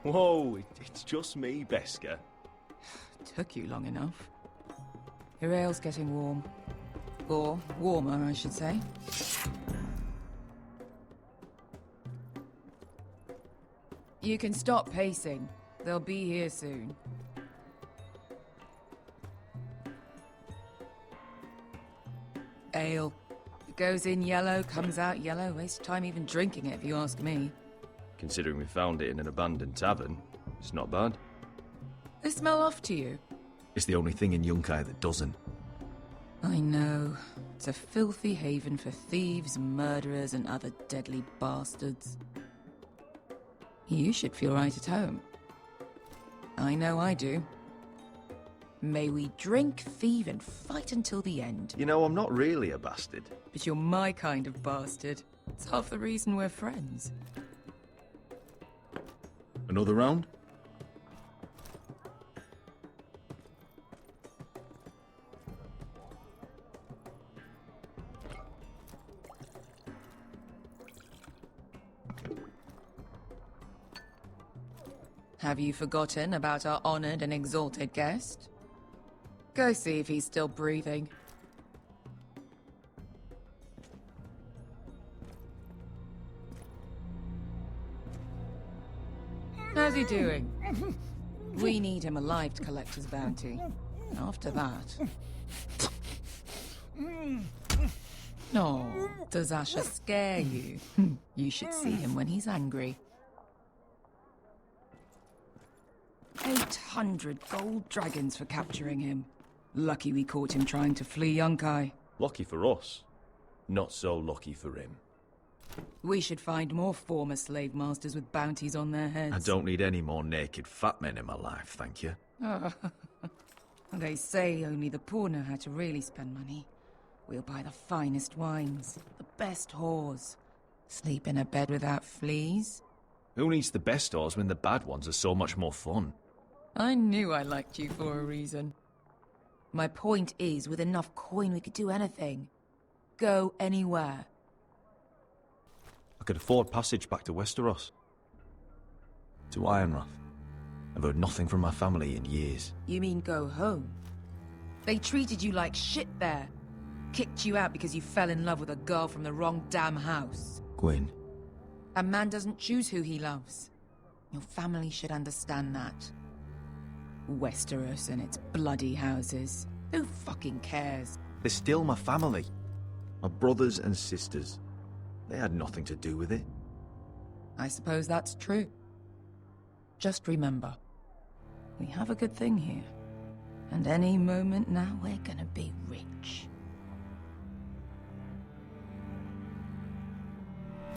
Whoa, it's just me, Beska. Took you long enough. Your ale's getting warm. Or warmer, I should say. You can stop pacing. They'll be here soon. Ale. It goes in yellow, comes out yellow. Waste time even drinking it, if you ask me. Considering we found it in an abandoned tavern, it's not bad. They smell off to you? It's the only thing in Yunkai that doesn't. I know. It's a filthy haven for thieves, murderers, and other deadly bastards. You should feel right at home. I know I do. May we drink, thieve, and fight until the end. You know, I'm not really a bastard. But you're my kind of bastard. It's half the reason we're friends. Another round? Have you forgotten about our honored and exalted guest? Go see if he's still breathing. How's he doing? We need him alive to collect his bounty. After that... No, does Asher scare you? You should see him when he's angry. 800 gold dragons for capturing him. Lucky we caught him trying to flee Yunkai. Lucky for us. Not so lucky for him. We should find more former slave masters with bounties on their heads. I don't need any more naked fat men in my life, thank you. They say only the poor know how to really spend money. We'll buy the finest wines, the best whores. Sleep in a bed without fleas. Who needs the best whores when the bad ones are so much more fun? I knew I liked you for a reason. My point is, with enough coin we could do anything. Go anywhere. I could afford passage back to Westeros. To Ironrath. I've heard nothing from my family in years. You mean go home? They treated you like shit there. Kicked you out because you fell in love with a girl from the wrong damn house. Gwyn. A man doesn't choose who he loves. Your family should understand that. Westeros and its bloody houses. Who fucking cares? They're still my family. My brothers and sisters. They had nothing to do with it. I suppose that's true. Just remember, we have a good thing here. And any moment now, we're gonna be rich.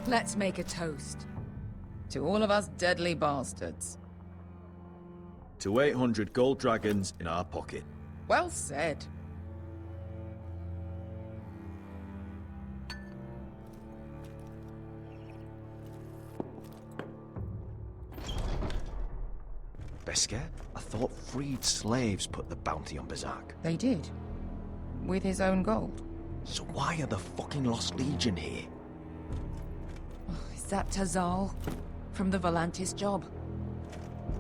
Let's make a toast. To all of us deadly bastards. To 800 gold dragons in our pocket. Well said. Beska, I thought freed slaves put the bounty on Berserk. They did. With his own gold. So why are the fucking Lost Legion here? Is that Tazal? From the Volantis job?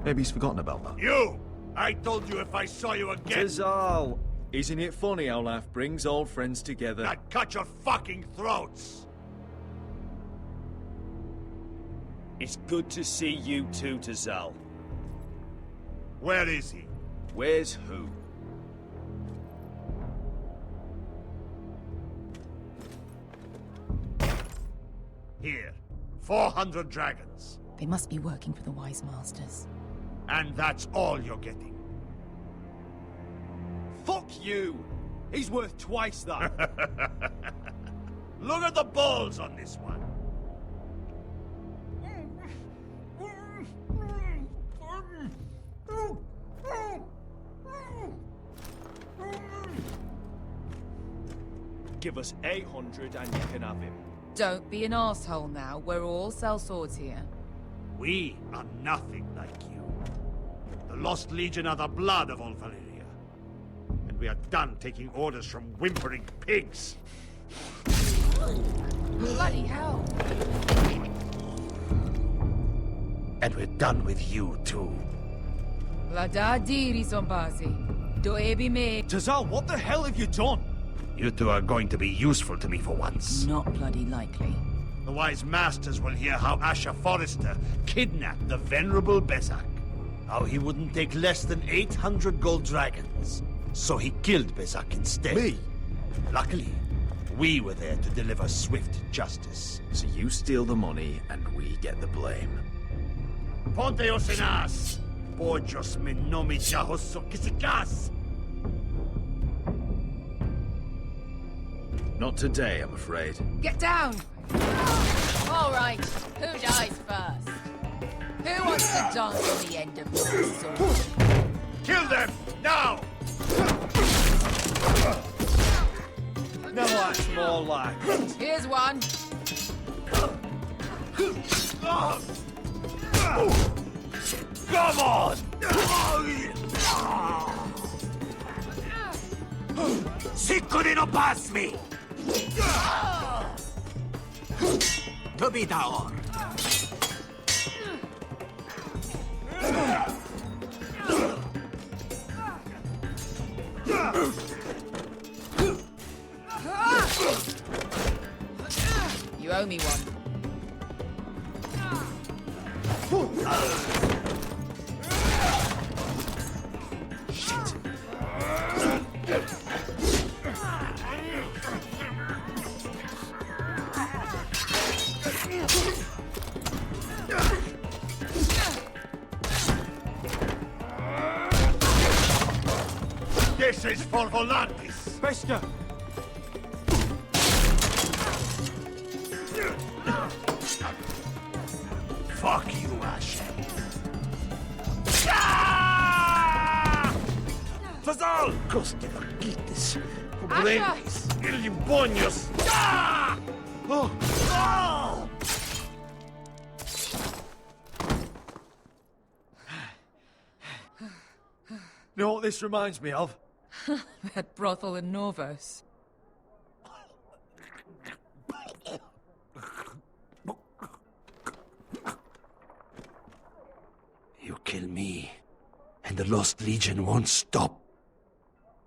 Maybe he's forgotten about that. You! I told you if I saw you again... Tazal! Isn't it funny how life brings old friends together? I'd cut your fucking throats! It's good to see you too, Tazal. Where is he? Where's who? Here. 400 dragons. They must be working for the Wise Masters. And that's all you're getting. Fuck you! He's worth twice that. Look at the balls on this one. Give us 800 and you can have him. Don't be an asshole now. We're all sell swords here. We are nothing like you. The Lost Legion are the blood of all Valyria. And we are done taking orders from whimpering pigs. Bloody hell! And we're done with you, too. Lada diri zombazi. Do ebi me. Tazal, what the hell have you done? You two are going to be useful to me for once. Not bloody likely. The wise masters will hear how Asher Forrester kidnapped the venerable Bezak. How he wouldn't take less than 800 gold dragons. So he killed Bezak instead. Me? Luckily, we were there to deliver swift justice. So you steal the money and we get the blame. Ponteos en as! Pojos me nomi jahoso kisikas! Not today, I'm afraid. Get down! All right, who dies first? Who wants to dance on the end of my sword? Kill them! Now! No, that's more like it. Here's one. Come on! Sikuri no pass me! Tobidaor! You owe me one. This is for Volantis! Bester! Fuck you, Asher. Tazal! Coste vaquites, Asher! pobrenis, ilibonios! Oh. Oh! You know what this reminds me of? That brothel in Norvos. You kill me, and the Lost Legion won't stop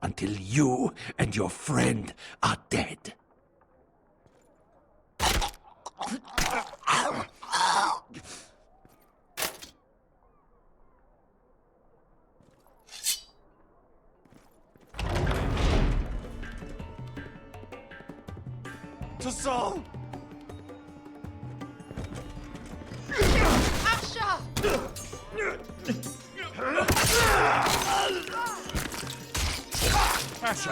until you and your friend are dead. Tazal! Asher!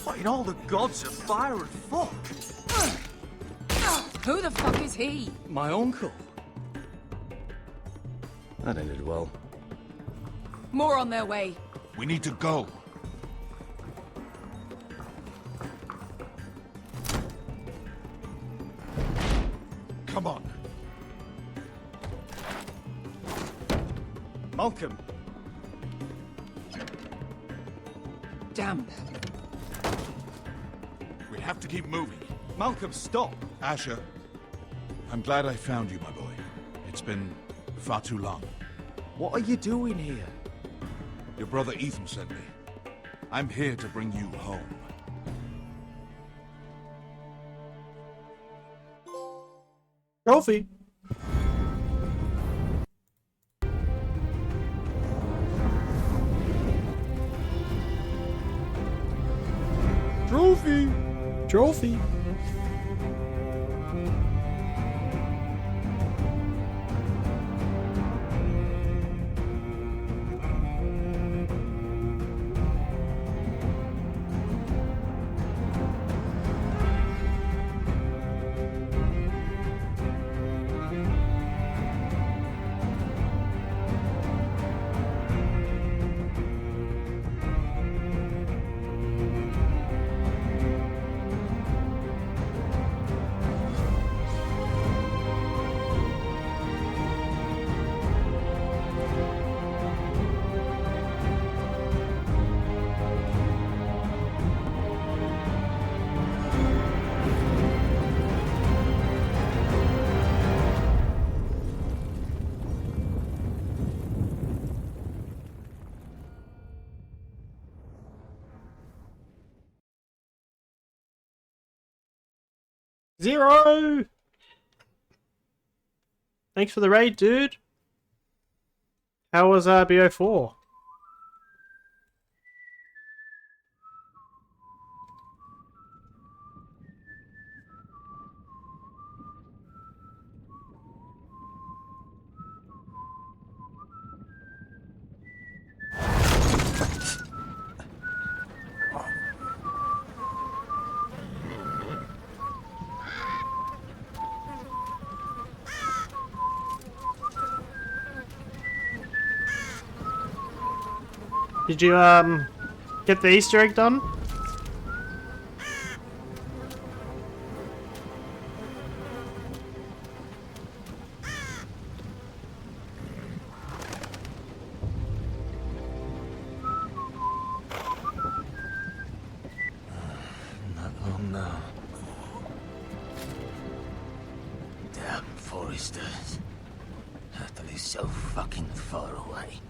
What in all the gods of fire and fuck? Who the fuck is he? My uncle. That ended well. More on their way. We need to go. Come on. Malcolm. Damn. We have to keep moving. Malcolm, stop. Asher, I'm glad I found you, my boy. It's been far too long. What are you doing here? Your brother Ethan sent me. I'm here to bring you home. Trophy. Trophy. Trophy. Zero! Thanks for the raid, dude. How was BO4? Did you get the Easter egg done? Not long now. Damn foresters. Telltales so fucking far away.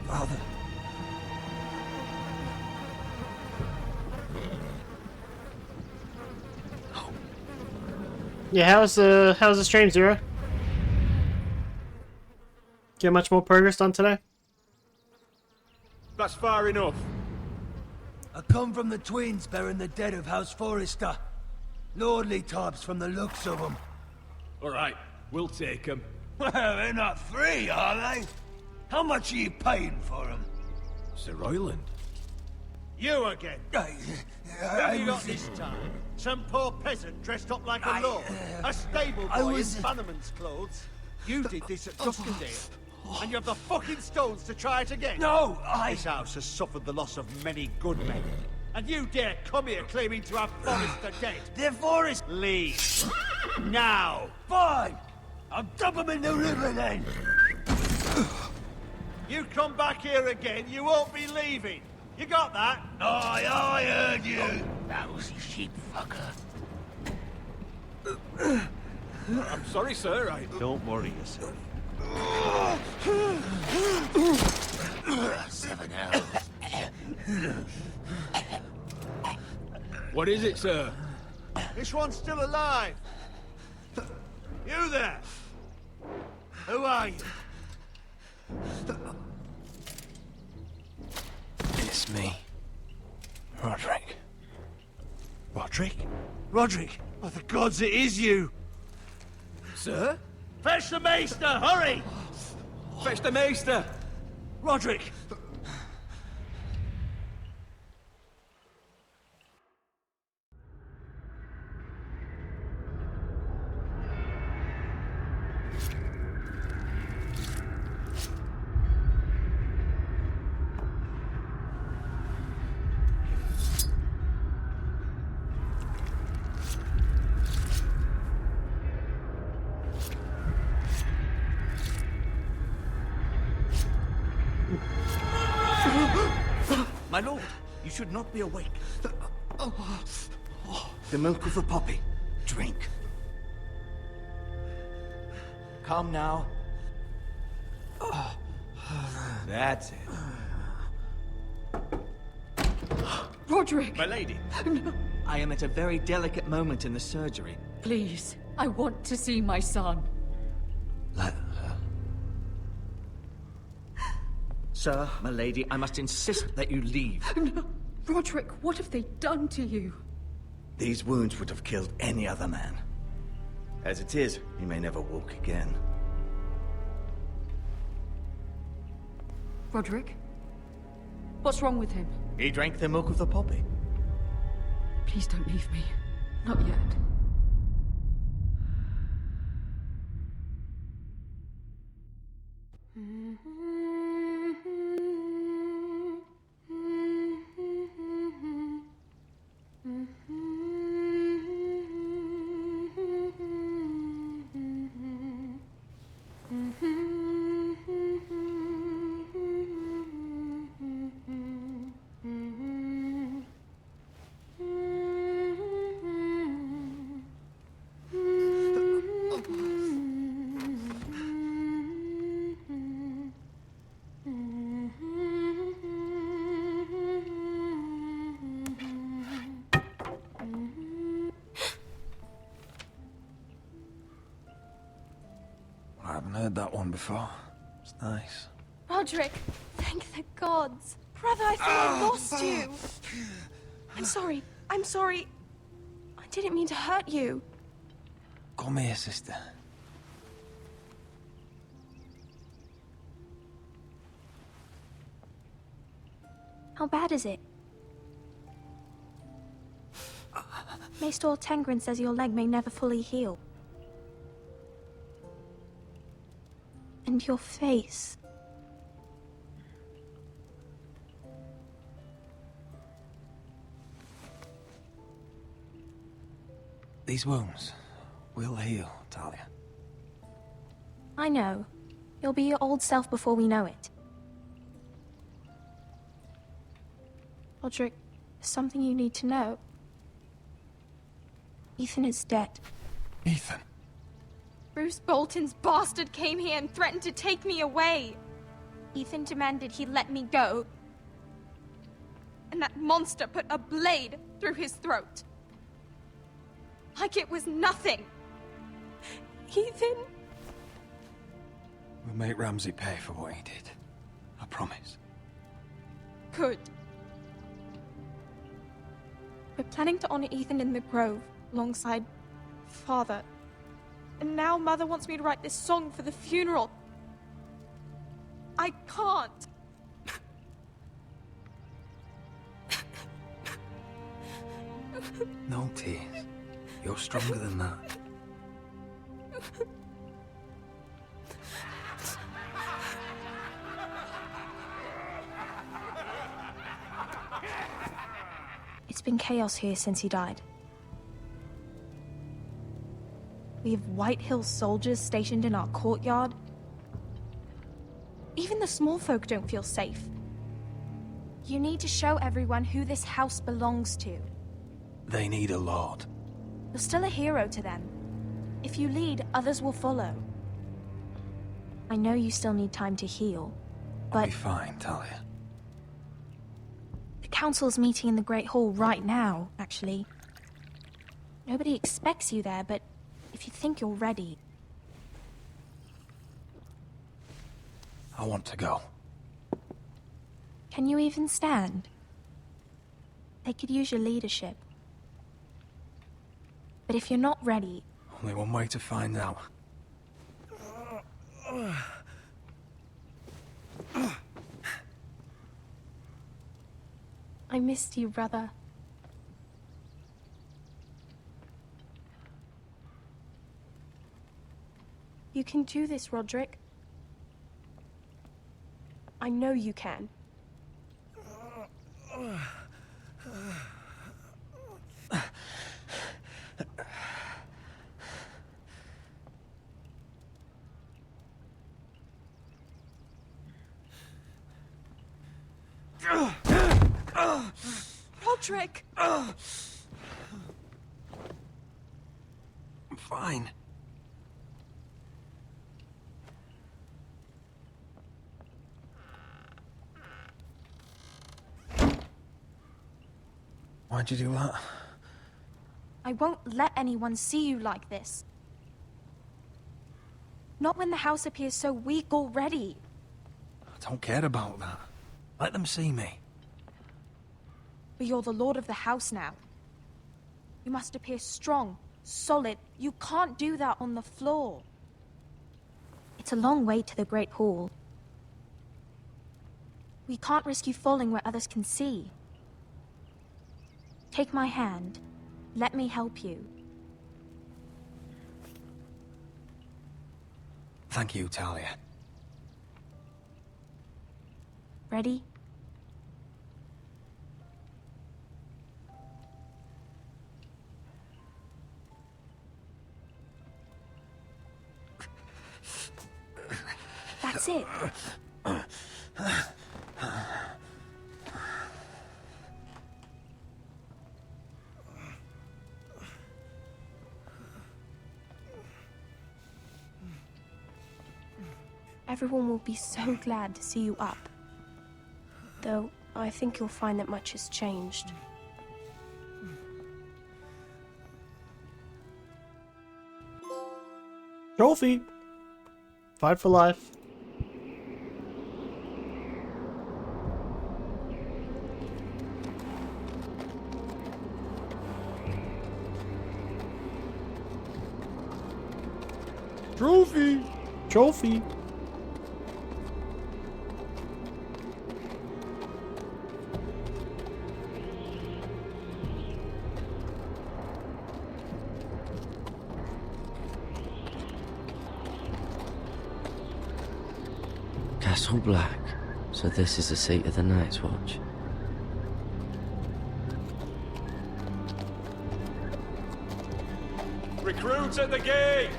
Father. Yeah, how's the stream, Zero? Get much more progress done today? That's far enough. I come from the twins bearing the dead of House Forrester. Lordly types from the looks of them. All right, we'll take them. Well, they're not free, are they? How much are you paying for them? Sir Royland. You again. What have you got was- this time? Some poor peasant dressed up like a I, lord? A stable I boy was- in Bannerman's clothes? You did this at Duskendale, and you have the fucking stones to try it again? No, This house has suffered the loss of many good men. And you dare come here claiming to have Forrester dead? They're Forrest. Leave. Now. Fine. I'll dump them in the river then. You come back here again, you won't be leaving. You got that? I heard you. Lousy sheep fucker. I'm sorry, sir. Don't worry yourself. 7 hours. What is it, sir? This one's still alive. You there? Who are you? It's me. Roderick. Roderick? Roderick? Oh, the gods, it is you! Sir? Fetch the maester, hurry! Fetch the maester! Roderick! My lord, you should not be awake. The milk of the poppy. Drink. Calm now. That's it. Roderick! My lady. I am at a very delicate moment in the surgery. Please, I want to see my son. Let her. Sir, my lady, I must insist that you leave. No. Roderick, what have they done to you? These wounds would have killed any other man. As it is, he may never walk again. Roderick? What's wrong with him? He drank the milk of the poppy. Please don't leave me. Not yet. Haven't heard that one before. It's nice. Roderick, thank the gods. Brother, I thought I lost you. I'm sorry. I'm sorry. I didn't mean to hurt you. Come here, sister. How bad is it? Maester Tengrin says your leg may never fully heal. And your face. These wounds will heal, Talia. I know. You'll be your old self before we know it. Roderick, there's something you need to know. Ethan is dead. Ethan? Bruce Bolton's bastard came here and threatened to take me away. Ethan demanded he let me go. And that monster put a blade through his throat. Like it was nothing. Ethan? We'll make Ramsay pay for what he did. I promise. Good. We're planning to honor Ethan in the Grove, alongside Father. And now Mother wants me to write this song for the funeral. I can't. No tears. You're stronger than that. It's been chaos here since he died. We have White Hill soldiers stationed in our courtyard. Even the small folk don't feel safe. You need to show everyone who this house belongs to. They need a lord. You're still a hero to them. If you lead, others will follow. I know you still need time to heal, I'll but be fine, Talia. the council's meeting in the Great Hall right now, actually. Nobody expects you there, but if you think you're ready... I want to go. Can you even stand? They could use your leadership. But if you're not ready... Only one way to find out. I missed you, brother. You can do this, Roderick. I know you can. Roderick! I'm fine. Why'd you do that? I won't let anyone see you like this. Not when the house appears so weak already. I don't care about that. Let them see me. But you're the lord of the house now. You must appear strong, solid. You can't do that on the floor. It's a long way to the Great Hall. We can't risk you falling where others can see. Take my hand. Let me help you. Thank you, Talia. Ready? That's it. Everyone will be so glad to see you up. Though, I think you'll find that much has changed. Trophy! Fight for life. Trophy! Trophy. Castle Black. So this is the seat of the Night's Watch. Recruits at the gate!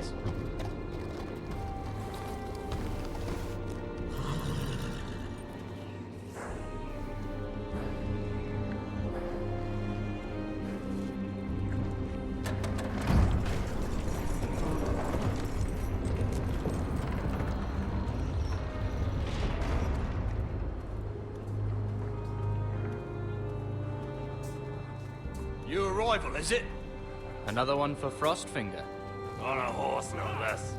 New arrival, is it? Another one for Frostfinger. On a horse, no less.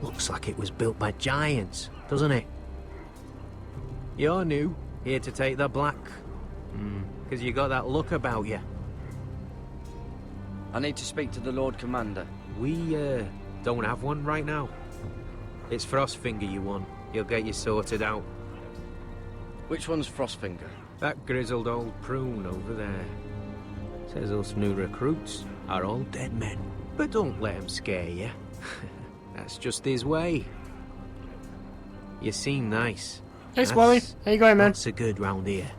Looks like it was built by giants, doesn't it? You're new, here to take the black. Because you got that look about you. I need to speak to the Lord Commander. We, don't have one right now. It's Frostfinger you want. He'll get you sorted out. Which one's Frostfinger? That grizzled old prune over there. Says us new recruits are all dead men. But don't let him scare you. That's just his way. You seem nice. Hey, Squally. How you going, man? That's a good round here.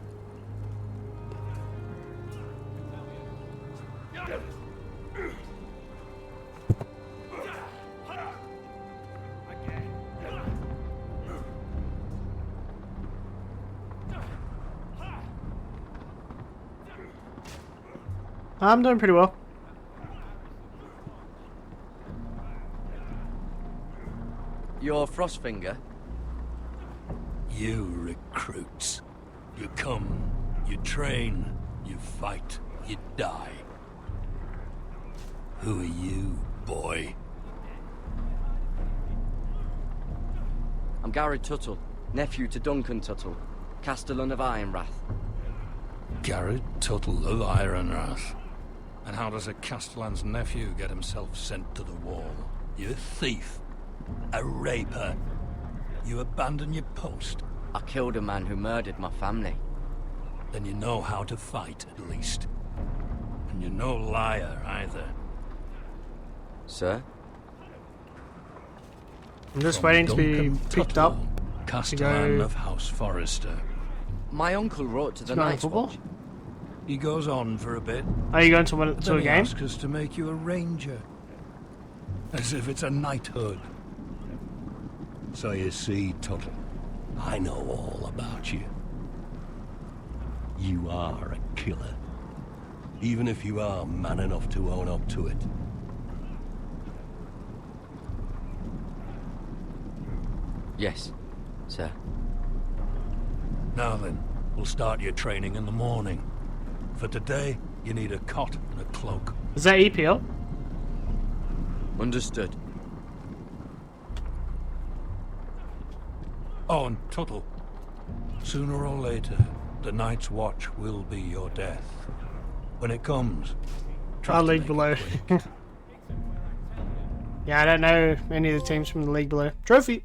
I'm doing pretty well. You're Frostfinger? You recruits. You come, you train, you fight, you die. Who are you, boy? I'm Gary Tuttle, nephew to Duncan Tuttle, Castellan of Ironrath. Garrett Tuttle of Ironrath. And how does a Castellan's nephew get himself sent to the wall? You a thief. A raper. You abandon your post. I killed a man who murdered my family. Then you know how to fight, at least. And you're no liar, either. Sir? I'm just waiting to be picked up. Castellan of House Forrester. My uncle wrote to the going Night's football? Watch. He goes on for a bit. Are you going to a Then he game? asks us to make you a ranger. As if it's a knighthood. So you see, Tuttle, I know all about you. You are a killer. Even if you are man enough to own up to it. Yes, sir. Now then, we'll start your training in the morning. For today, you need a cot and a cloak. Is that EPL? Understood. Oh, and Tuttle, sooner or later, the Night's Watch will be your death. When it comes, try Our to league make below. it quick. Yeah, I don't know any of the teams from the league below. Trophy.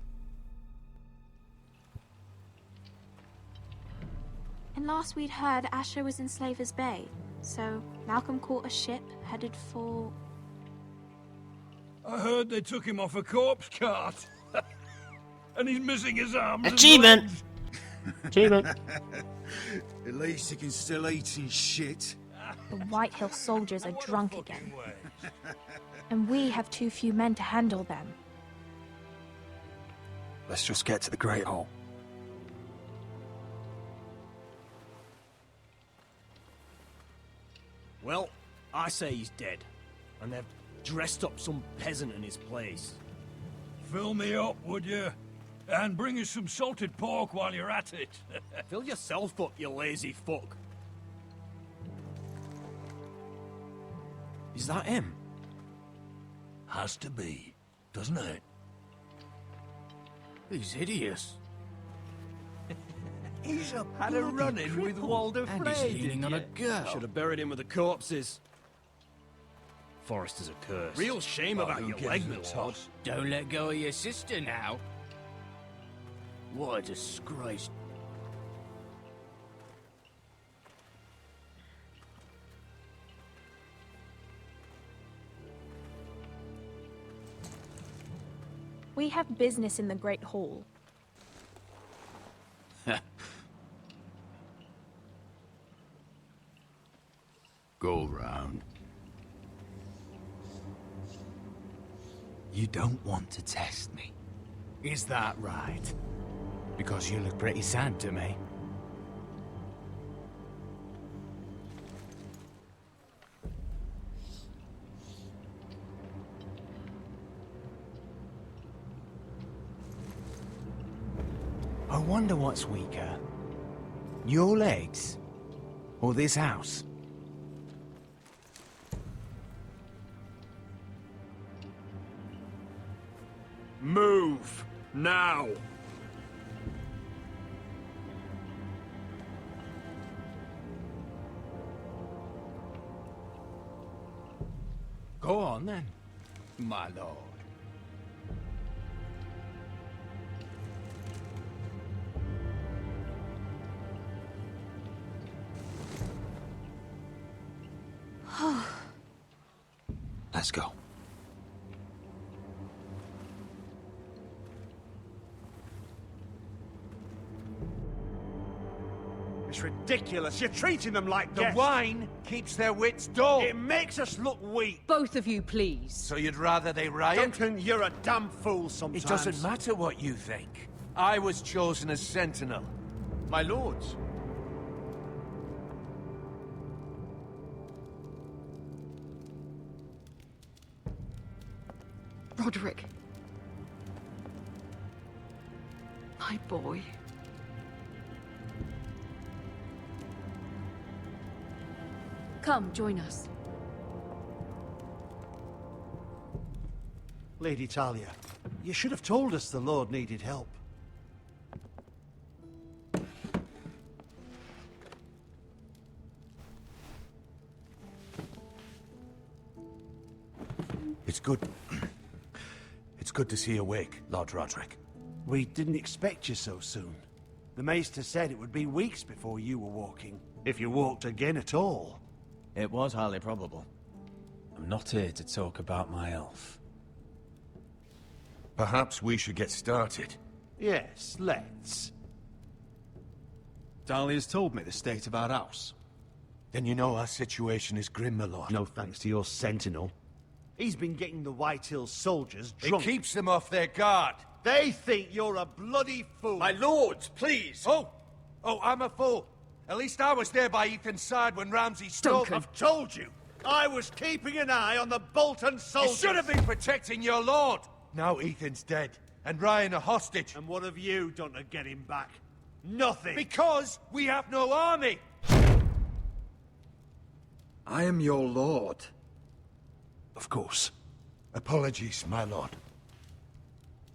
And last we'd heard, Asher was in Slaver's Bay. So Malcolm caught a ship headed for... I heard they took him off a corpse cart. And he's missing his arms. Achievement! Achievement. At least he can still eat his shit. The White Hill soldiers are drunk again. And we have too few men to handle them. Let's just get to the Great Hall. Well, I say he's dead. And they've dressed up some peasant in his place. Fill me up, would you? And bring us some salted pork while you're at it. Fill yourself up, you lazy fuck. Is that him? Has to be, doesn't it? He's hideous. He's Had a run-in with Walder And Frey, he's leaning didn't on a you? girl. Should have buried him with the corpses. Forrester's a curse. Real shame Well, about who your gives leg, a my toss? lord. Don't let go of your sister now. What a disgrace. We have business in the Great Hall. Go round. You don't want to test me. Is that right? Because you look pretty sad to me. I wonder what's weaker. Your legs? Or this house? Move! Now! Go on then, my lord. Let's go. It's ridiculous. You're treating them like The guests. wine keeps their wits dull. It makes us look weak. Both of you, please. So you'd rather they riot? Duncan, you're a damn fool sometimes. It doesn't matter what you think. I was chosen as sentinel. My lords. Roderick. My boy. Come, join us. Lady Talia, you should have told us the Lord needed help. It's good. It's good to see you awake, Lord Roderick. We didn't expect you so soon. The Maester said it would be weeks before you were walking, if you walked again at all. It was highly probable. I'm not here to talk about my elf. Perhaps we should get started. Yes, let's. Dahlia's told me the state of our house. Then you know our situation is grim, my lord. No thanks to your sentinel. He's been getting the White Hills soldiers It drunk. keeps them off their guard. They think you're a bloody fool. My lords, please! Oh, I'm a fool. At least I was there by Ethan's side when Ramsay stole... Duncan. I've told you. I was keeping an eye on the Bolton You soldiers. should have been protecting your lord. Now Ethan's dead, and Ryan a hostage. And what have you done to get him back? Nothing. Because we have no army. I am your lord. Of course. Apologies, my lord.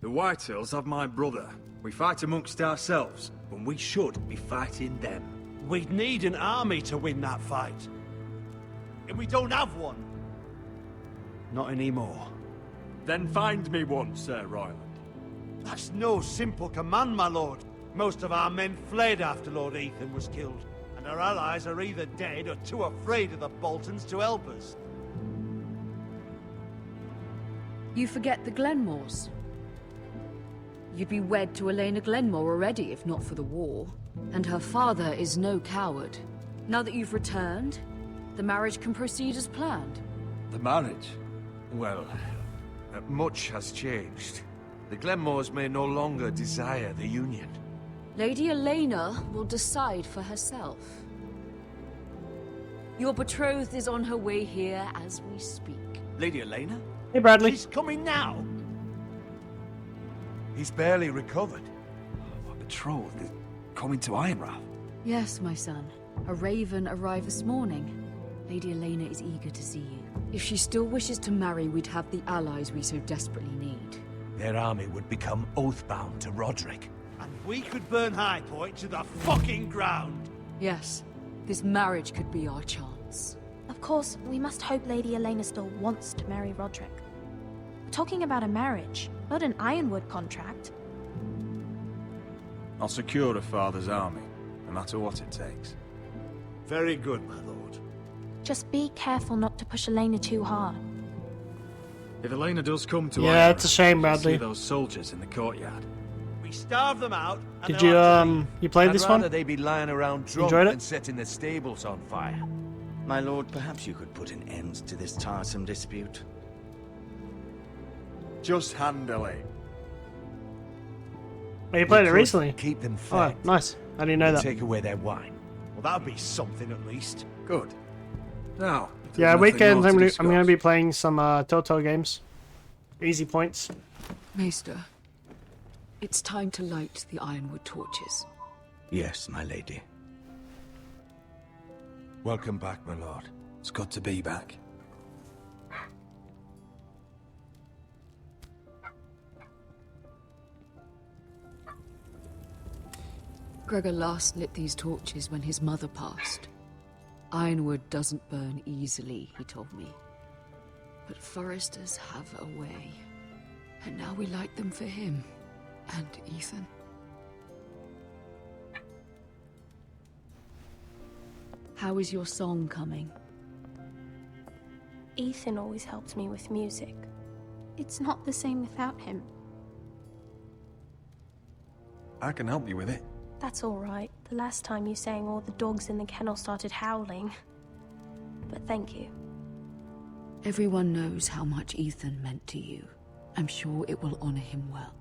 The Whitehills have my brother. We fight amongst ourselves, when we should be fighting them. We'd need an army to win that fight. And we don't have one. Not anymore. Then find me one, Sir Royland. That's no simple command, my lord. Most of our men fled after Lord Ethan was killed, and our allies are either dead or too afraid of the Boltons to help us. You forget the Glenmores. You'd be wed to Elena Glenmore already if not for the war. And her father is no coward. Now that you've returned, the marriage can proceed as planned. The marriage? Well, much has changed. The Glenmores may no longer desire the Union. Lady Elena will decide for herself. Your betrothed is on her way here as we speak. Lady Elena? Hey, Bradley. She's coming now! He's barely recovered. My betrothed is coming to Ironrath. Yes, my son. A raven arrived this morning. Lady Elena is eager to see you. If she still wishes to marry, we'd have the allies we so desperately need. Their army would become oathbound to Roderick. And we could burn High Point to the fucking ground! Yes, this marriage could be our chance. Of course, we must hope Lady Elena still wants to marry Roderick. We're talking about a marriage, not an Ironwood contract. I'll secure her father's army, no matter what it takes. Very good, my lord. Just be careful not to push Elena too hard. If Elena does come to Yeah, Ironrath, it's a shame, she'll Bradley. see those soldiers in the courtyard. We starve them out. And Did they'll you have to leave. you played this I'd one? rather they be lying around drunk Enjoyed it? than setting the stables on fire. My lord, perhaps you could put an end to this tiresome dispute. Just handle it. Oh, you played We it could recently? Keep them Oh, fed. nice. I didn't know and that. take away their wine. Well, that'd be something at least. Good. Now, if there's Yeah, nothing weekends more I'm to gonna discuss. be playing some Telltale games. Easy points. Maester, it's time to light the Ironwood torches. Yes, my lady. Welcome back, my lord. It's good to be back. Gregor last lit these torches when his mother passed. Ironwood doesn't burn easily, he told me. But foresters have a way. And now we light them for him. And Ethan. How is your song coming? Ethan always helps me with music. It's not the same without him. I can help you with it. That's all right. The last time you sang, all the dogs in the kennel started howling. But thank you. Everyone knows how much Ethan meant to you. I'm sure it will honor him well.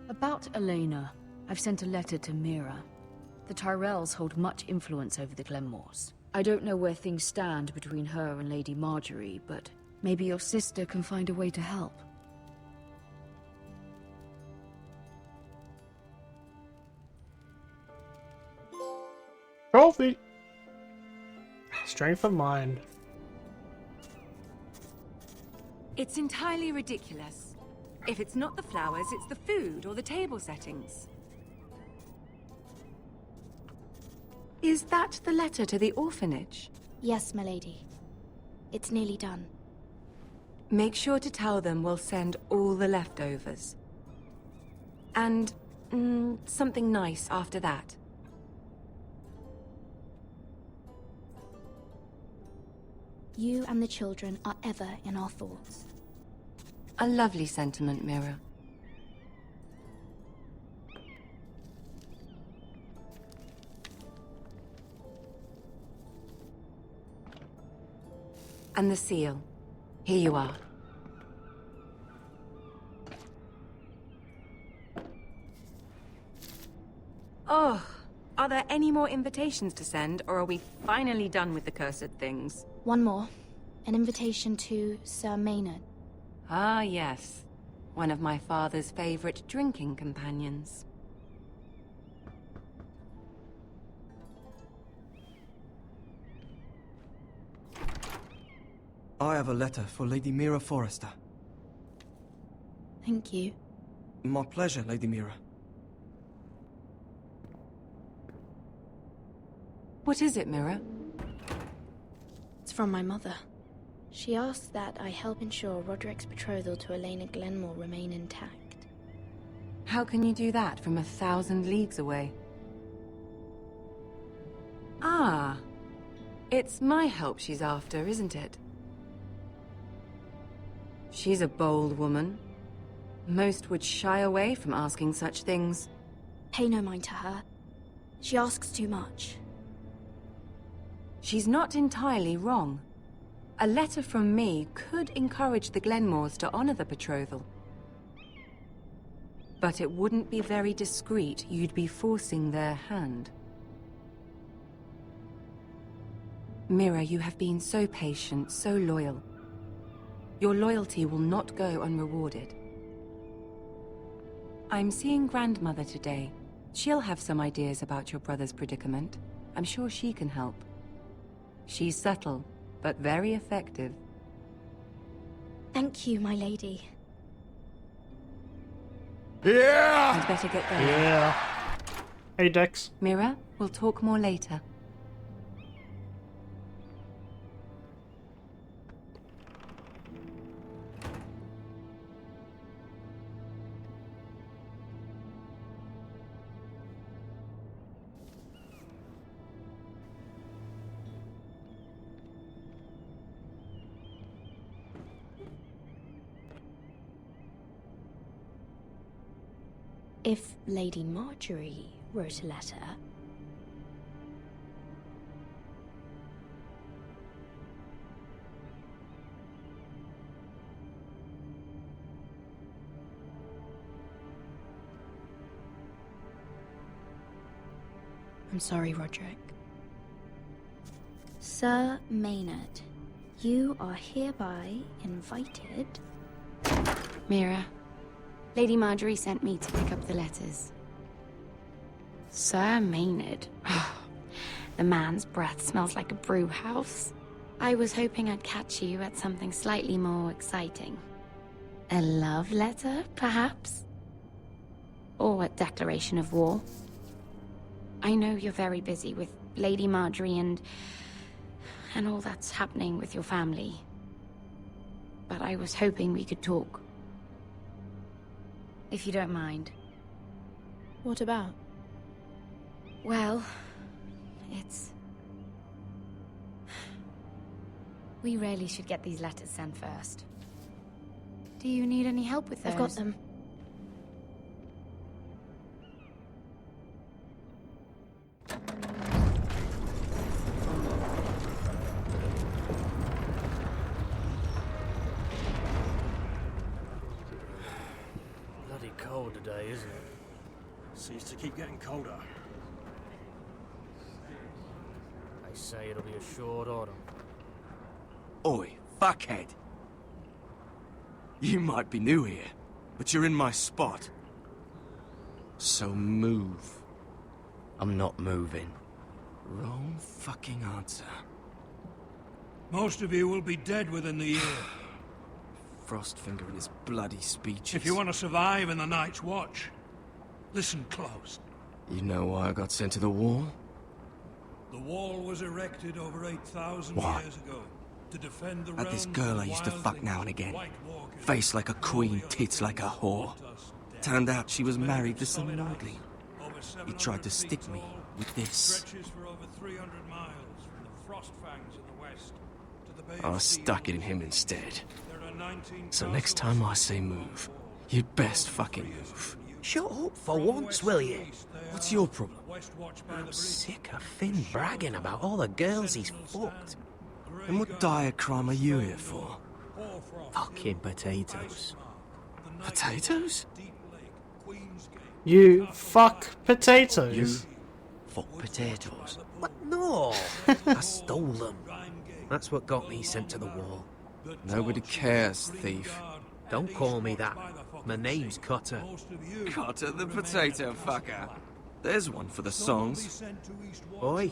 About Elena, I've sent a letter to Mira. The Tyrells hold much influence over the Glenmores. I don't know where things stand between her and Lady Marjorie, but maybe your sister can find a way to help. Trophy. Strength of mind. It's entirely ridiculous. If it's not the flowers, it's the food or the table settings. Is that the letter to the orphanage? Yes, my lady. It's nearly done. Make sure to tell them we'll send all the leftovers. And something nice after that. You and the children are ever in our thoughts. A lovely sentiment, Mira. And the seal. Here you are. Oh, are there any more invitations to send, or are we finally done with the cursed things? One more. An invitation to Sir Maynard. Ah, yes. One of my father's favorite drinking companions. I have a letter for Lady Mira Forrester. Thank you. My pleasure, Lady Mira. What is it, Mira? It's from my mother. She asks that I help ensure Roderick's betrothal to Elena Glenmore remain intact. How can you do that from 1,000 leagues away? Ah, it's my help she's after, isn't it? She's a bold woman. Most would shy away from asking such things. Pay no mind to her. She asks too much. She's not entirely wrong. A letter from me could encourage the Glenmores to honor the betrothal. But it wouldn't be very discreet. You'd be forcing their hand. Mira, you have been so patient, so loyal. Your loyalty will not go unrewarded. I'm seeing Grandmother today. She'll have some ideas about your brother's predicament. I'm sure she can help. She's subtle, but very effective. Thank you, my lady. Yeah! I'd better get going. Yeah. Hey, Dex. Mira, we'll talk more later. If Lady Marjorie wrote a letter... I'm sorry, Roderick. Sir Maynard, you are hereby invited... Mira, Lady Marjorie sent me to pick up the letters. Sir Maynard. The man's breath smells like a brew house. I was hoping I'd catch you at something slightly more exciting. A love letter, perhaps? Or a declaration of war? I know you're very busy with Lady Marjorie and all that's happening with your family. But I was hoping we could talk. If you don't mind. What about? Well, it's... We really should get these letters sent first. Do you need any help with those? I've got them. Bloody cold today, isn't it? Seems to keep getting colder. They say it'll be a short autumn. Oi, fuckhead. You might be new here, but you're in my spot. So move. I'm not moving. Wrong fucking answer. Most of you will be dead within the year. Frostfinger and his bloody speeches. If you want to survive in the Night's Watch, listen close. You know why I got sent to the wall? The wall was erected over 8,000 What? years ago to defend the At this realm girl from I used to fuck wildlings, now and again. White Walkers, Face like a queen, tits like a whore. Turned out she was married to some nordling. He tried to stick me with this. stretches for over 300 miles from the Frost Fangs in the west to the Bay I of stuck it in him instead. So next time I say move, you'd best fucking move. Shut up for once, will you? What's your problem? I'm sick of Finn bragging about all the girls he's fucked. And what dire crime are you here for? Fucking potatoes. Potatoes? You fuck potatoes. You fuck potatoes? What? No! I stole them. That's what got me sent to the wall. Nobody cares, thief. Don't call me that. My name's Cutter. Cotter the potato fucker. There's one for the songs. Boy,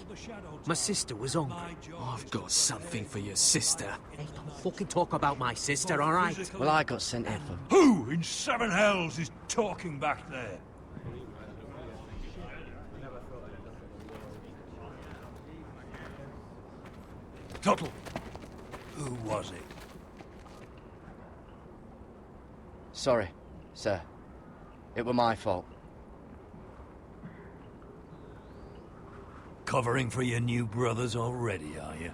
my sister was hungry. I've got something for your sister. Hey, don't fucking talk about my sister, alright? Well, I got sent here for... Who in seven hells is talking back there? Tuttle, who was it? Sorry, sir. It were my fault. Covering for your new brothers already, are you?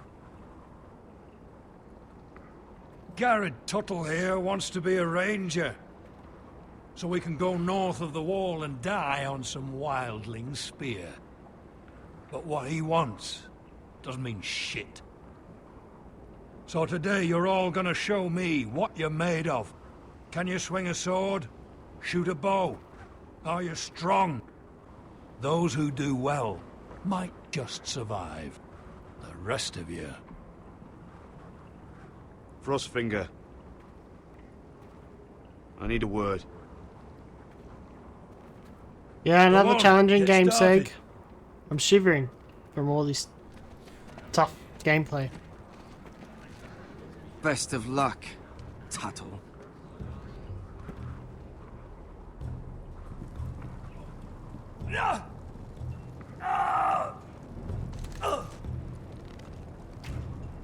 Garrett Tuttle here wants to be a ranger. So we can go north of the wall and die on some wildling spear. But what he wants doesn't mean shit. So today you're all gonna show me what you're made of. Can you swing a sword? Shoot a bow? Are you strong? Those who do well might just survive. The rest of you... Frostfinger. I need a word. Yeah, another on, challenging get game, started. Seg. I'm shivering from all this tough gameplay. Best of luck, Tuttle.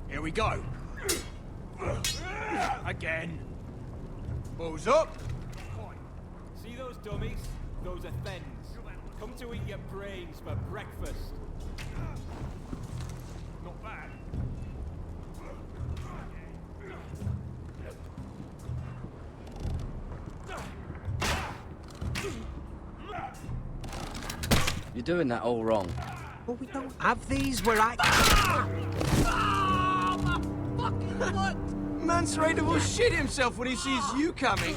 Here we go. Again. Balls up. See those dummies? Those are thens. Come to eat your brains for breakfast. Not bad. You're doing that all wrong. But we don't have these where I... Man's ready to shit himself when he sees you coming.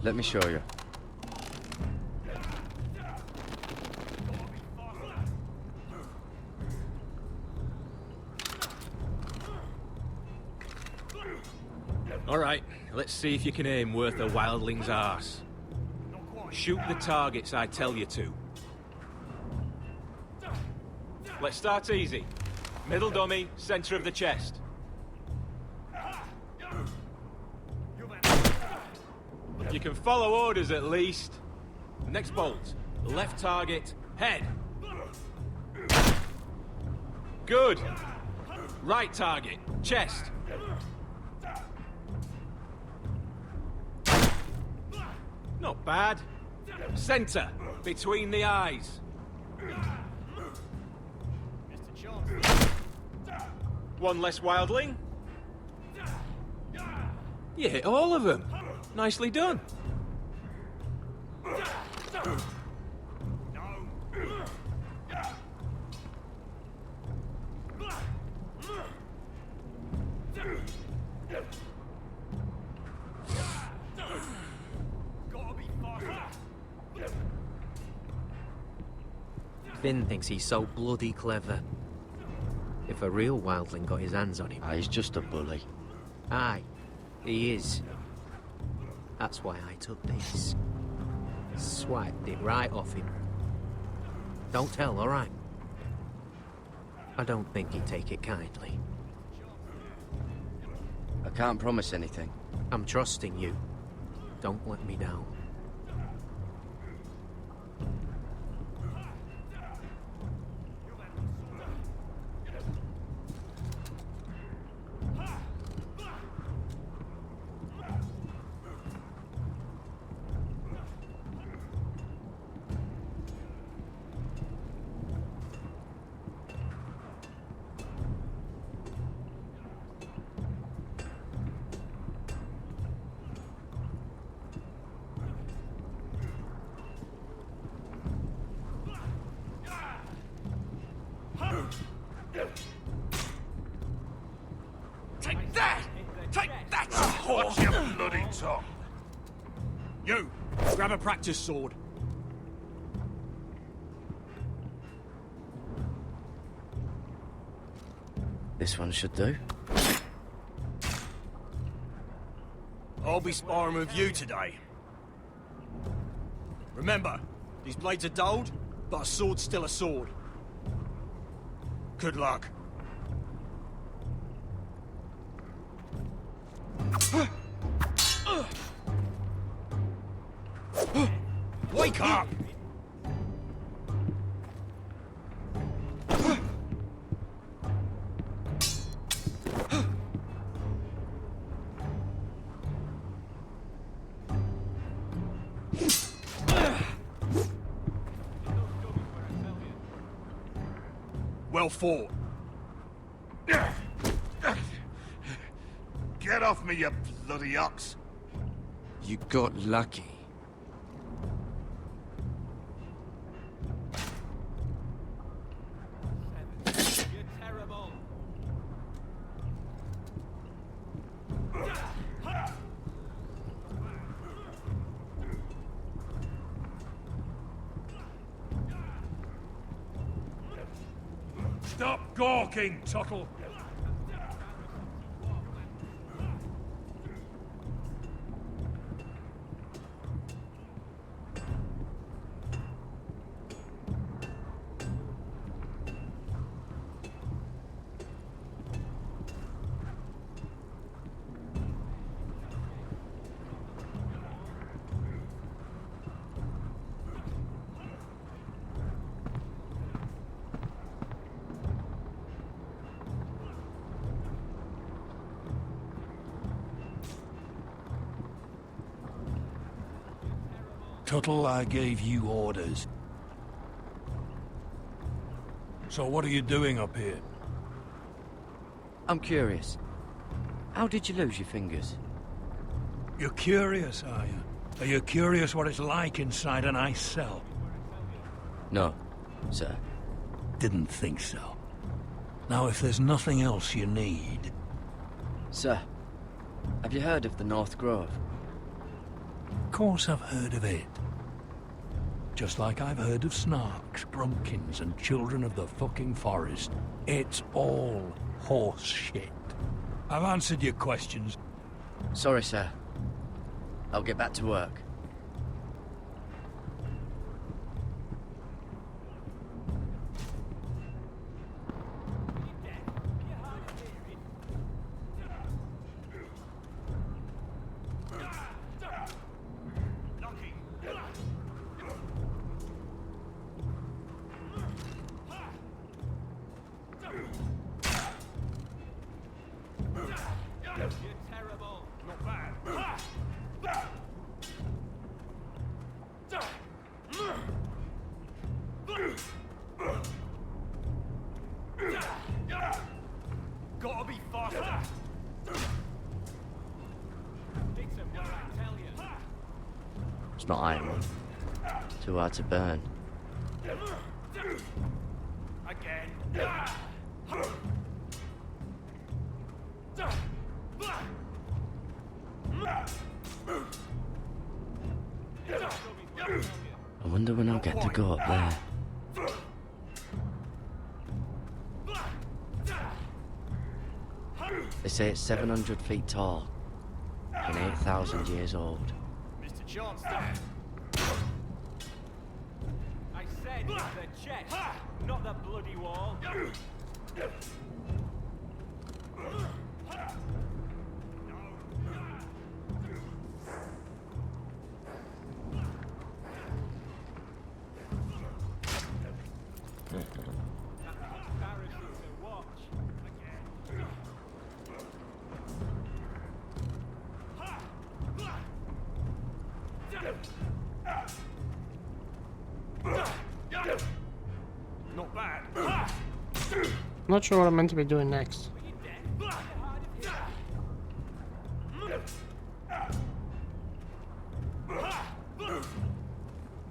Let me show you. All right, let's see if you can aim worth a wildling's arse. Shoot the targets I tell you to. Let's start easy. Middle dummy, center of the chest. You can follow orders at least. Next bolt. Left target, head. Good. Right target, chest. Not bad. Center, between the eyes. One less wildling. You hit all of them. Nicely done. Finn thinks he's so bloody clever. If a real wildling got his hands on him... He's just a bully. Aye, he is. That's why I took this. Swiped it right off him. Don't tell, all right? I don't think he'd take it kindly. I can't promise anything. I'm trusting you. Don't let me down. Take that! Take that! Watch your bloody tongue. You, grab a practice sword. This one should do. I'll be sparring with you today. Remember, these blades are dulled, but a sword's still a sword. Good luck. Wake up! Well fought. Get off me, you bloody ox. You got lucky. You're terrible. Stop gawking, Tuttle! Tuttle, I gave you orders. So what are you doing up here? I'm curious. How did you lose your fingers? You're curious, are you? Are you curious what it's like inside an ice cell? No, sir. Didn't think so. Now, if there's nothing else you need... Sir, have you heard of the North Grove? Of course I've heard of it. Just like I've heard of snarks, grumpkins, and children of the fucking forest. It's all horse shit. I've answered your questions. Sorry, sir. I'll get back to work. Gotta be faster. It's not iron. Too hard to burn. Again. I wonder when I'll get to go up there. They say it's 700 feet tall and 8,000 years old. Mr. Johnston. I said the chest, not the bloody wall. Not bad. I'm not sure what I'm meant to be doing next.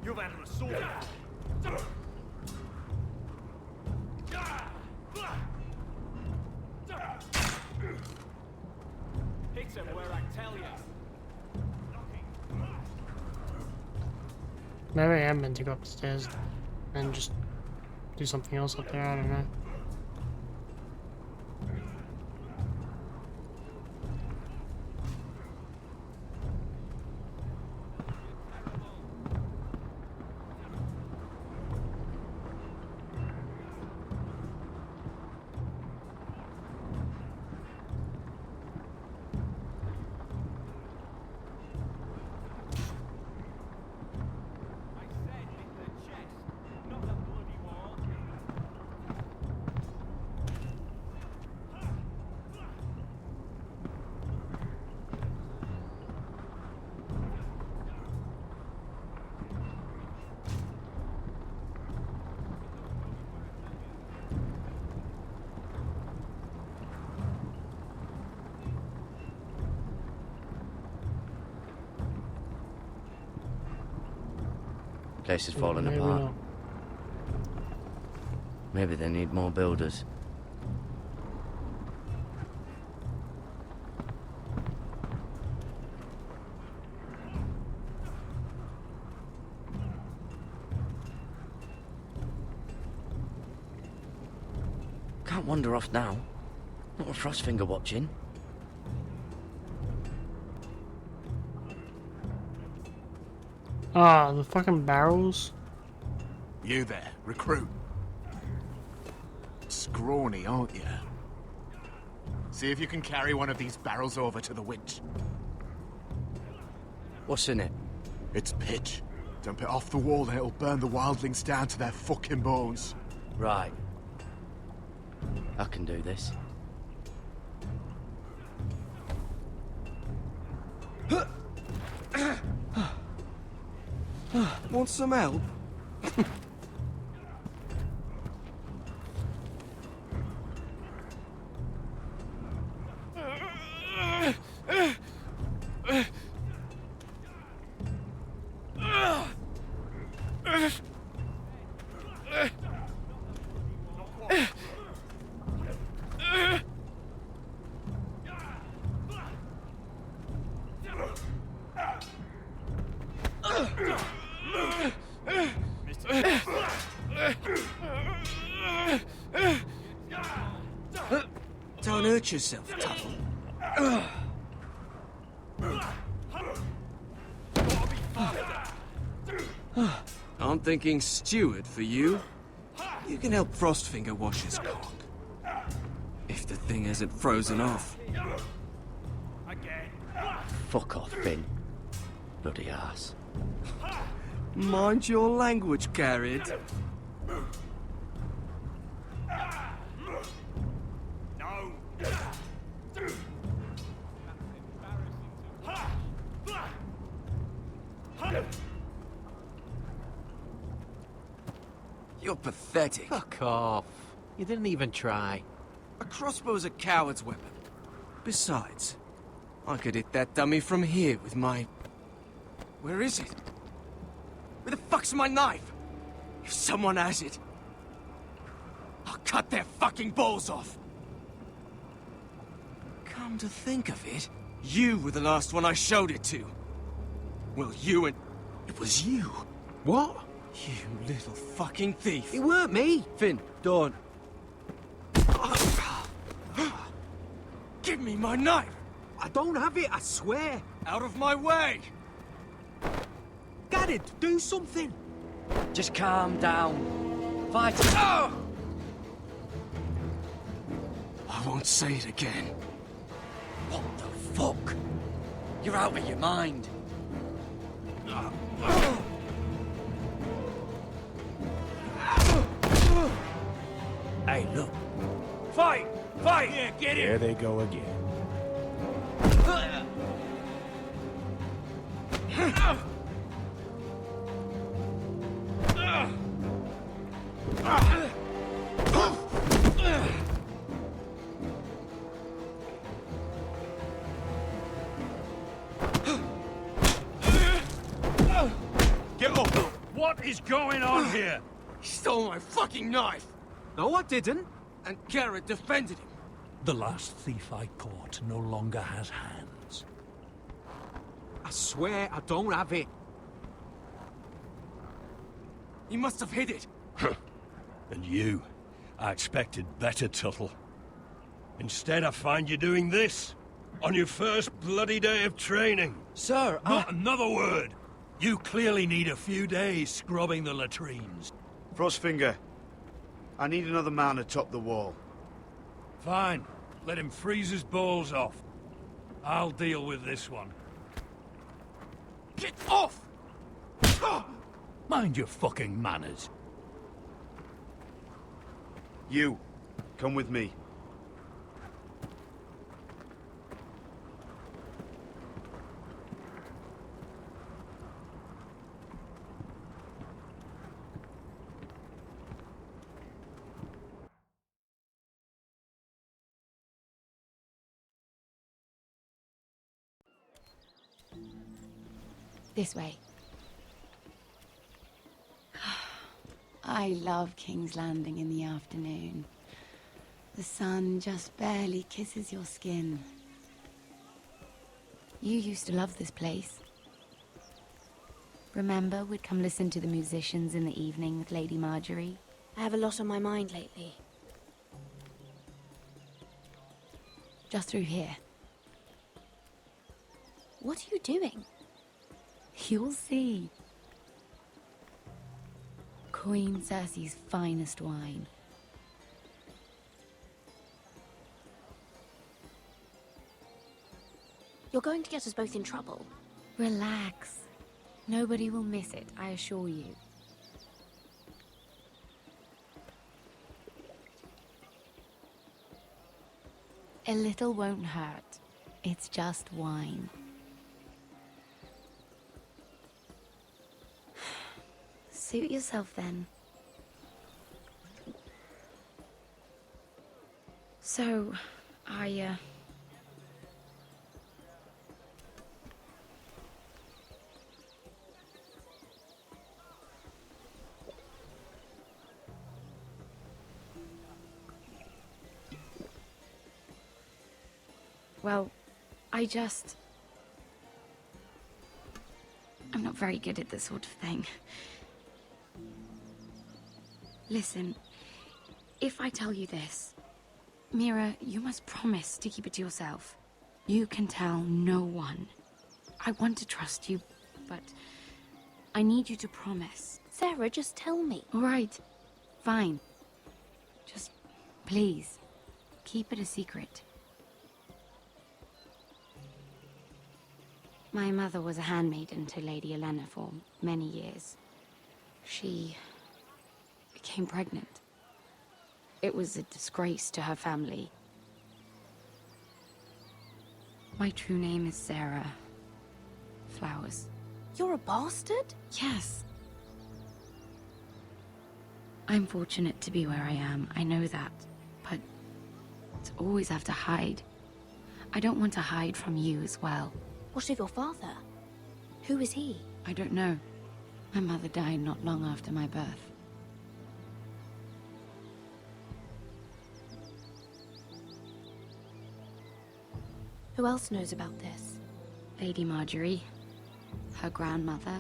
You've handled a sword. Hit him where I tell you. Maybe I am meant to go upstairs and just do something else up there, I don't know. Place is falling Maybe apart. not. Maybe they need more builders. Can't wander off now. Not with Frostfinger watching. Ah, the fucking barrels. You there, recruit. Scrawny, aren't you? See if you can carry one of these barrels over to the winch. What's in it? It's pitch. Dump it off the wall and it'll burn the wildlings down to their fucking bones. Right. I can do this. Want some help? Don't hurt yourself, Tuttle. I'm thinking steward for you. You can help Frostfinger wash his cock. If the thing hasn't frozen off. Fuck off, Finn. Bloody ass. Mind your language, Garrett. You're pathetic. Fuck off. You didn't even try. A crossbow's a coward's weapon. Besides, I could hit that dummy from here with my... Where is it? Where the fuck's my knife? If someone has it, I'll cut their fucking balls off. Come to think of it, you were the last one I showed it to. Well, you and... It was you. What? You little fucking thief. It weren't me. Finn, don't. Give me my knife! I don't have it, I swear. Out of my way! Garrett, do something. Just calm down. Fight it. I won't say it again. What the fuck? You're out of your mind. Hey, look. Fight! Fight! Yeah, get it! There they go again. Get up! What is going on here? He stole my fucking knife! No, I didn't. And Garrett defended him. The last thief I caught no longer has hands. I swear I don't have it. He must have hid it. And you? I expected better, Tuttle. Instead, I find you doing this. On your first bloody day of training. Sir, Not another word! You clearly need a few days scrubbing the latrines. Frostfinger, I need another man atop the wall. Fine. Let him freeze his balls off. I'll deal with this one. Get off! Mind your fucking manners. You, come with me. This way. I love King's Landing in the afternoon. The sun just barely kisses your skin. You used to love this place. Remember, we'd come listen to the musicians in the evening with Lady Marjorie? I have a lot on my mind lately. Just through here. What are you doing? You'll see. Queen Cersei's finest wine. You're going to get us both in trouble. Relax. Nobody will miss it, I assure you. A little won't hurt. It's just wine. Suit yourself then. So, well, I'm not very good at this sort of thing. Listen, if I tell you this, Mira, you must promise to keep it to yourself. You can tell no one. I want to trust you, but I need you to promise. Sarah, just tell me. All right, fine. Just, please, keep it a secret. My mother was a handmaiden to Lady Olenna for many years. She became pregnant. It was a disgrace to her family. My true name is Sarah Flowers. You're a bastard? Yes. I'm fortunate to be where I am, I know that. But to always have to hide. I don't want to hide from you as well. What of your father? Who is he? I don't know. My mother died not long after my birth. Who else knows about this? Lady Marjorie, her grandmother,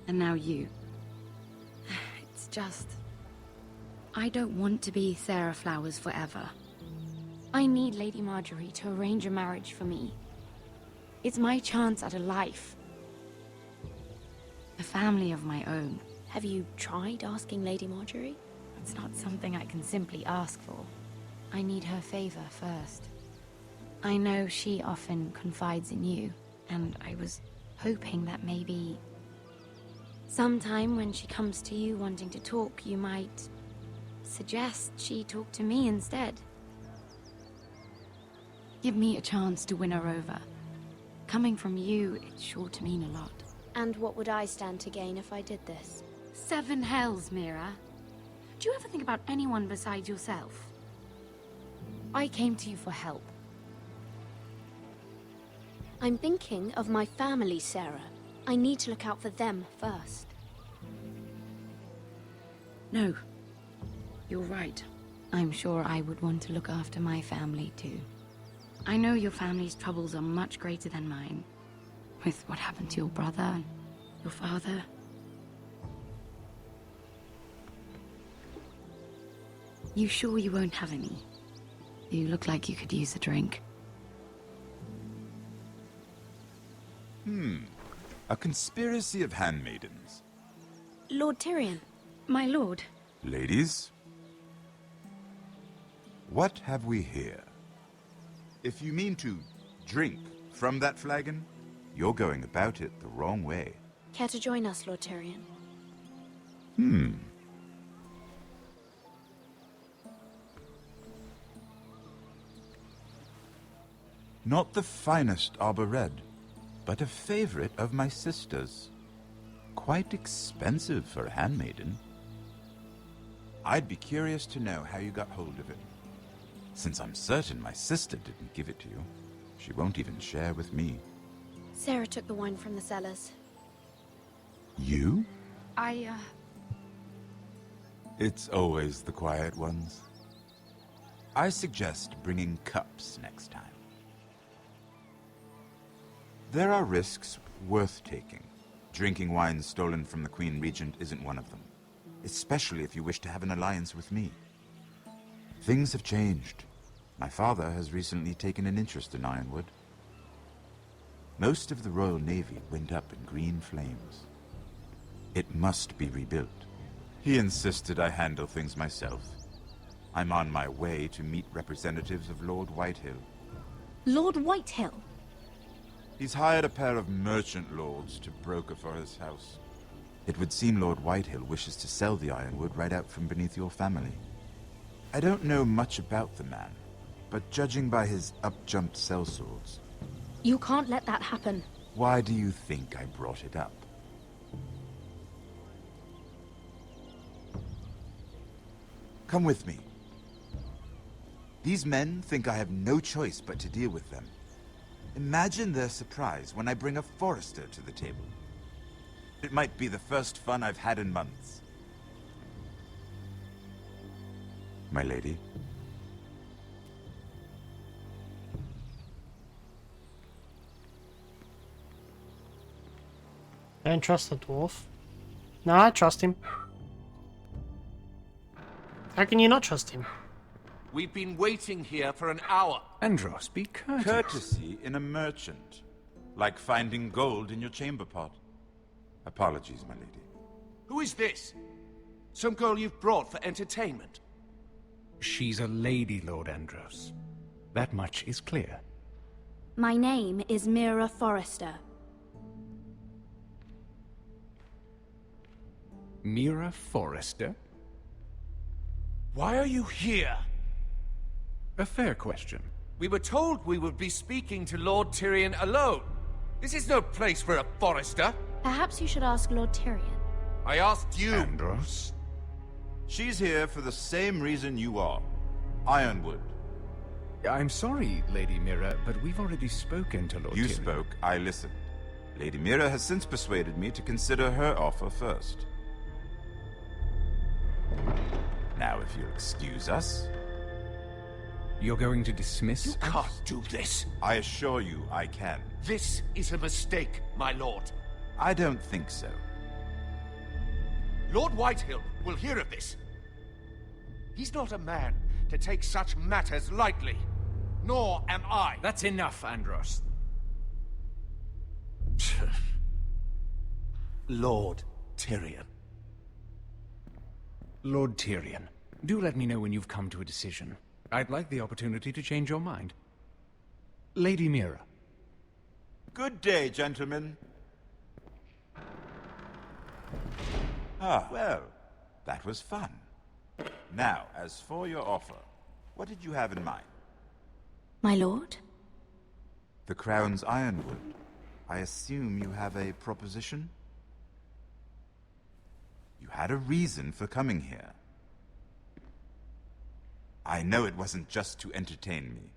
and now you. It's just... I don't want to be Sarah Flowers forever. I need Lady Marjorie to arrange a marriage for me. It's my chance at a life. A family of my own. Have you tried asking Lady Marjorie? It's not something I can simply ask for. I need her favor first. I know she often confides in you, and I was hoping that maybe sometime when she comes to you wanting to talk, you might suggest she talk to me instead. Give me a chance to win her over. Coming from you, it's sure to mean a lot. And what would I stand to gain if I did this? 7 hells, Mira. Do you ever think about anyone besides yourself? I came to you for help. I'm thinking of my family, Sarah. I need to look out for them first. No. You're right. I'm sure I would want to look after my family, too. I know your family's troubles are much greater than mine. With what happened to your brother and your father. You sure you won't have any? You look like you could use a drink. A conspiracy of handmaidens. Lord Tyrion. My lord. Ladies, what have we here? If you mean to drink from that flagon, you're going about it the wrong way. Care to join us, Lord Tyrion? Not the finest arbor red, but a favorite of my sister's. Quite expensive for a handmaiden. I'd be curious to know how you got hold of it. Since I'm certain my sister didn't give it to you, she won't even share with me. Sarah took the wine from the cellars. You? I, It's always the quiet ones. I suggest bringing cups next time. There are risks worth taking. Drinking wine stolen from the Queen Regent isn't one of them, especially if you wish to have an alliance with me. Things have changed. My father has recently taken an interest in Ironwood. Most of the Royal Navy went up in green flames. It must be rebuilt. He insisted I handle things myself. I'm on my way to meet representatives of Lord Whitehill. Lord Whitehill? He's hired a pair of merchant lords to broker for his house. It would seem Lord Whitehill wishes to sell the Ironwood right out from beneath your family. I don't know much about the man, but judging by his up-jumped sellswords... You can't let that happen. Why do you think I brought it up? Come with me. These men think I have no choice but to deal with them. Imagine their surprise when I bring a Forester to the table. It might be the first fun I've had in months. My lady. I don't trust the dwarf. No, I trust him. How can you not trust him? We've been waiting here for an hour. Andros, be courteous. Courtesy in a merchant. Like finding gold in your chamber pot. Apologies, my lady. Who is this? Some girl you've brought for entertainment? She's a lady, Lord Andros. That much is clear. My name is Mira Forrester. Mira Forrester? Why are you here? A fair question. We were told we would be speaking to Lord Tyrion alone. This is no place for a Forrester. Perhaps you should ask Lord Tyrion. I asked you. Andros? She's here for the same reason you are. Ironwood. I'm sorry, Lady Mira, but we've already spoken to Lord Tyrion. You spoke, I listened. Lady Mira has since persuaded me to consider her offer first. Now, if you'll excuse us... You're going to dismiss You can't do this. I assure you I can. This is a mistake, my lord. I don't think so. Lord Whitehill will hear of this. He's not a man to take such matters lightly. Nor am I. That's enough, Andros. Lord Tyrion. Lord Tyrion, do let me know when you've come to a decision. I'd like the opportunity to change your mind. Lady Mira. Good day, gentlemen. Ah, well, that was fun. Now, as for your offer, what did you have in mind? My lord? The Crown's Ironwood. I assume you have a proposition? You had a reason for coming here. I know it wasn't just to entertain me.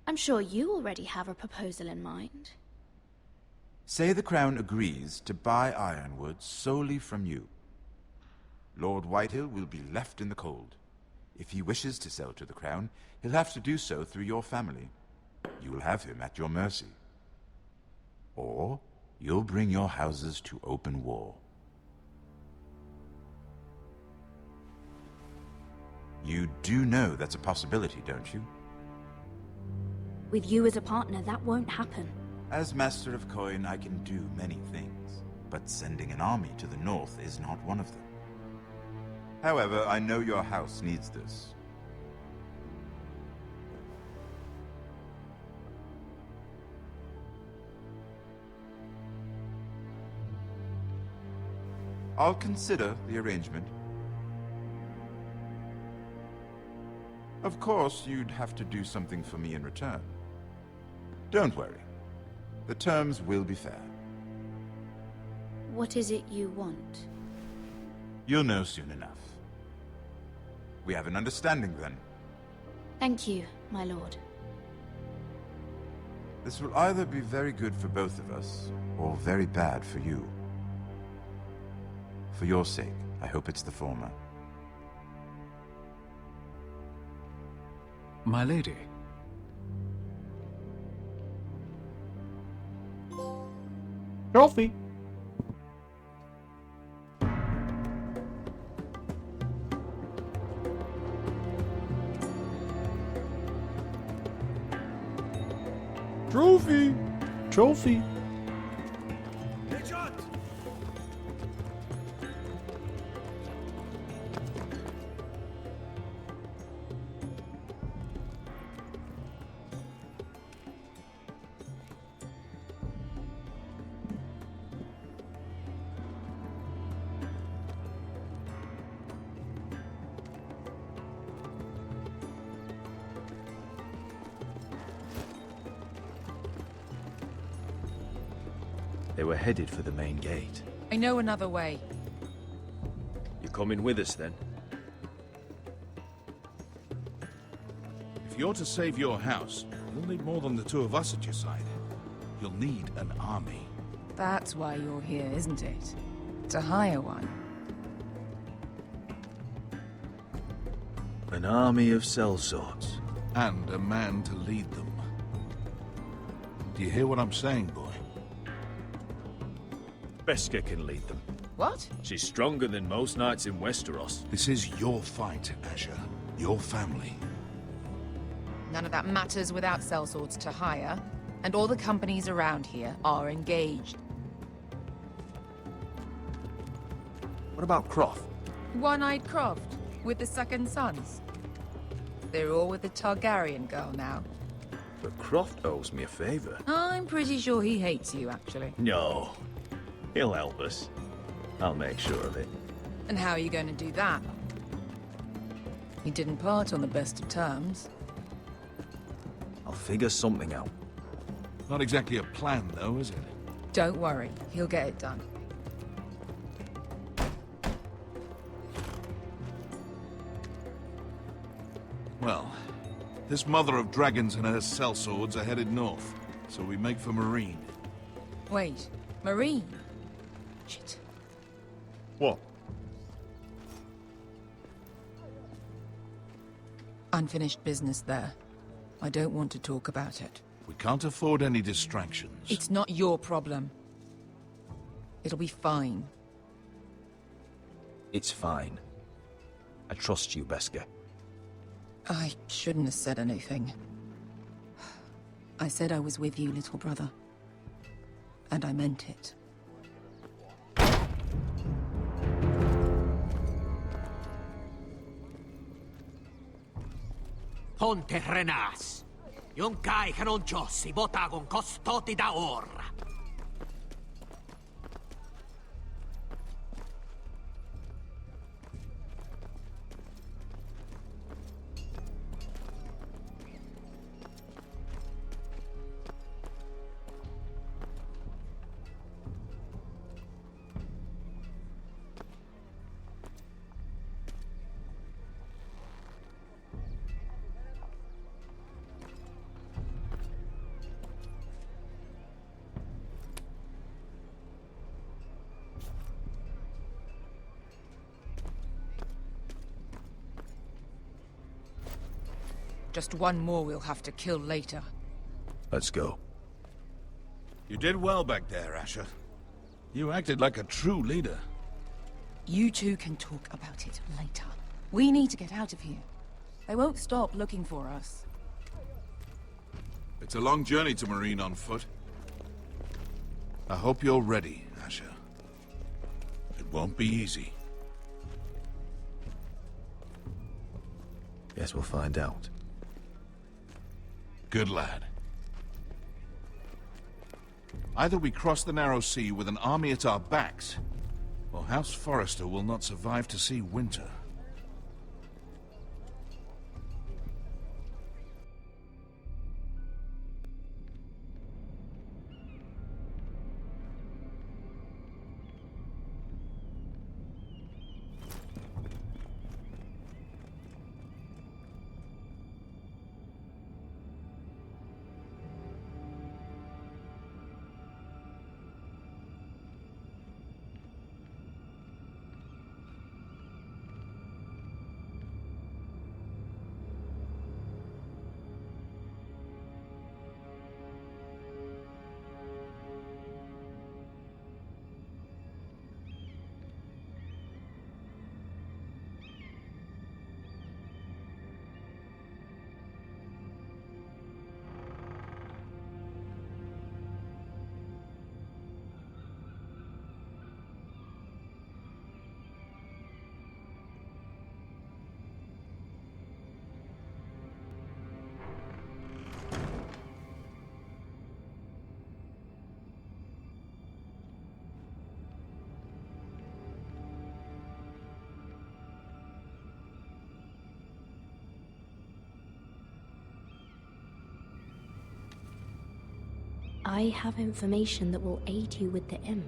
I'm sure you already have a proposal in mind. Say the Crown agrees to buy Ironwood solely from you. Lord Whitehill will be left in the cold. If he wishes to sell to the Crown, he'll have to do so through your family. You will have him at your mercy. Or you'll bring your houses to open war. You do know that's a possibility, don't you? With you as a partner, that won't happen. As Master of Coin, I can do many things, but sending an army to the north is not one of them. However, I know your house needs this. I'll consider the arrangement. Of course, you'd have to do something for me in return. Don't worry. The terms will be fair. What is it you want? You'll know soon enough. We have an understanding then. Thank you, my lord. This will either be very good for both of us, or very bad for you. For your sake, I hope it's the former. My lady. Trophy. Trophy! Trophy. Headshot! They were headed for the main gate. I know another way. You coming with us then? If you're to save your house, you'll need more than the two of us at your side. You'll need an army. That's why you're here, isn't it? To hire one. An army of sellswords. And a man to lead them. Do you hear what I'm saying, boy? Beskha can lead them. What? She's stronger than most knights in Westeros. This is your fight, Asher. Your family. None of that matters without sellswords to hire, and all the companies around here are engaged. What about Croft? One-eyed Croft, with the second sons. They're all with the Targaryen girl now. But Croft owes me a favor. I'm pretty sure he hates you, actually. No. He'll help us. I'll make sure of it. And how are you going to do that? You didn't part on the best of terms. I'll figure something out. Not exactly a plan, though, is it? Don't worry, he'll get it done. Well, this mother of dragons and her sellswords are headed north, so we make for Marine. Wait, Marine? Shit. What? Unfinished business there. I don't want to talk about it. We can't afford any distractions. It's not your problem. It'll be fine. It's fine. I trust you, Beskha. I shouldn't have said anything. I said I was with you, little brother. And I meant it. Ponte Renas. Yung kai kanon Diyos, ibotagong kostoti da ora. Just one more we'll have to kill later. Let's go. You did well back there, Asher. You acted like a true leader. You two can talk about it later. We need to get out of here. They won't stop looking for us. It's a long journey to Marine on foot. I hope you're ready, Asher. It won't be easy. Guess we'll find out. Good lad. Either we cross the narrow sea with an army at our backs, or House Forrester will not survive to see winter. I have information that will aid you with the imp.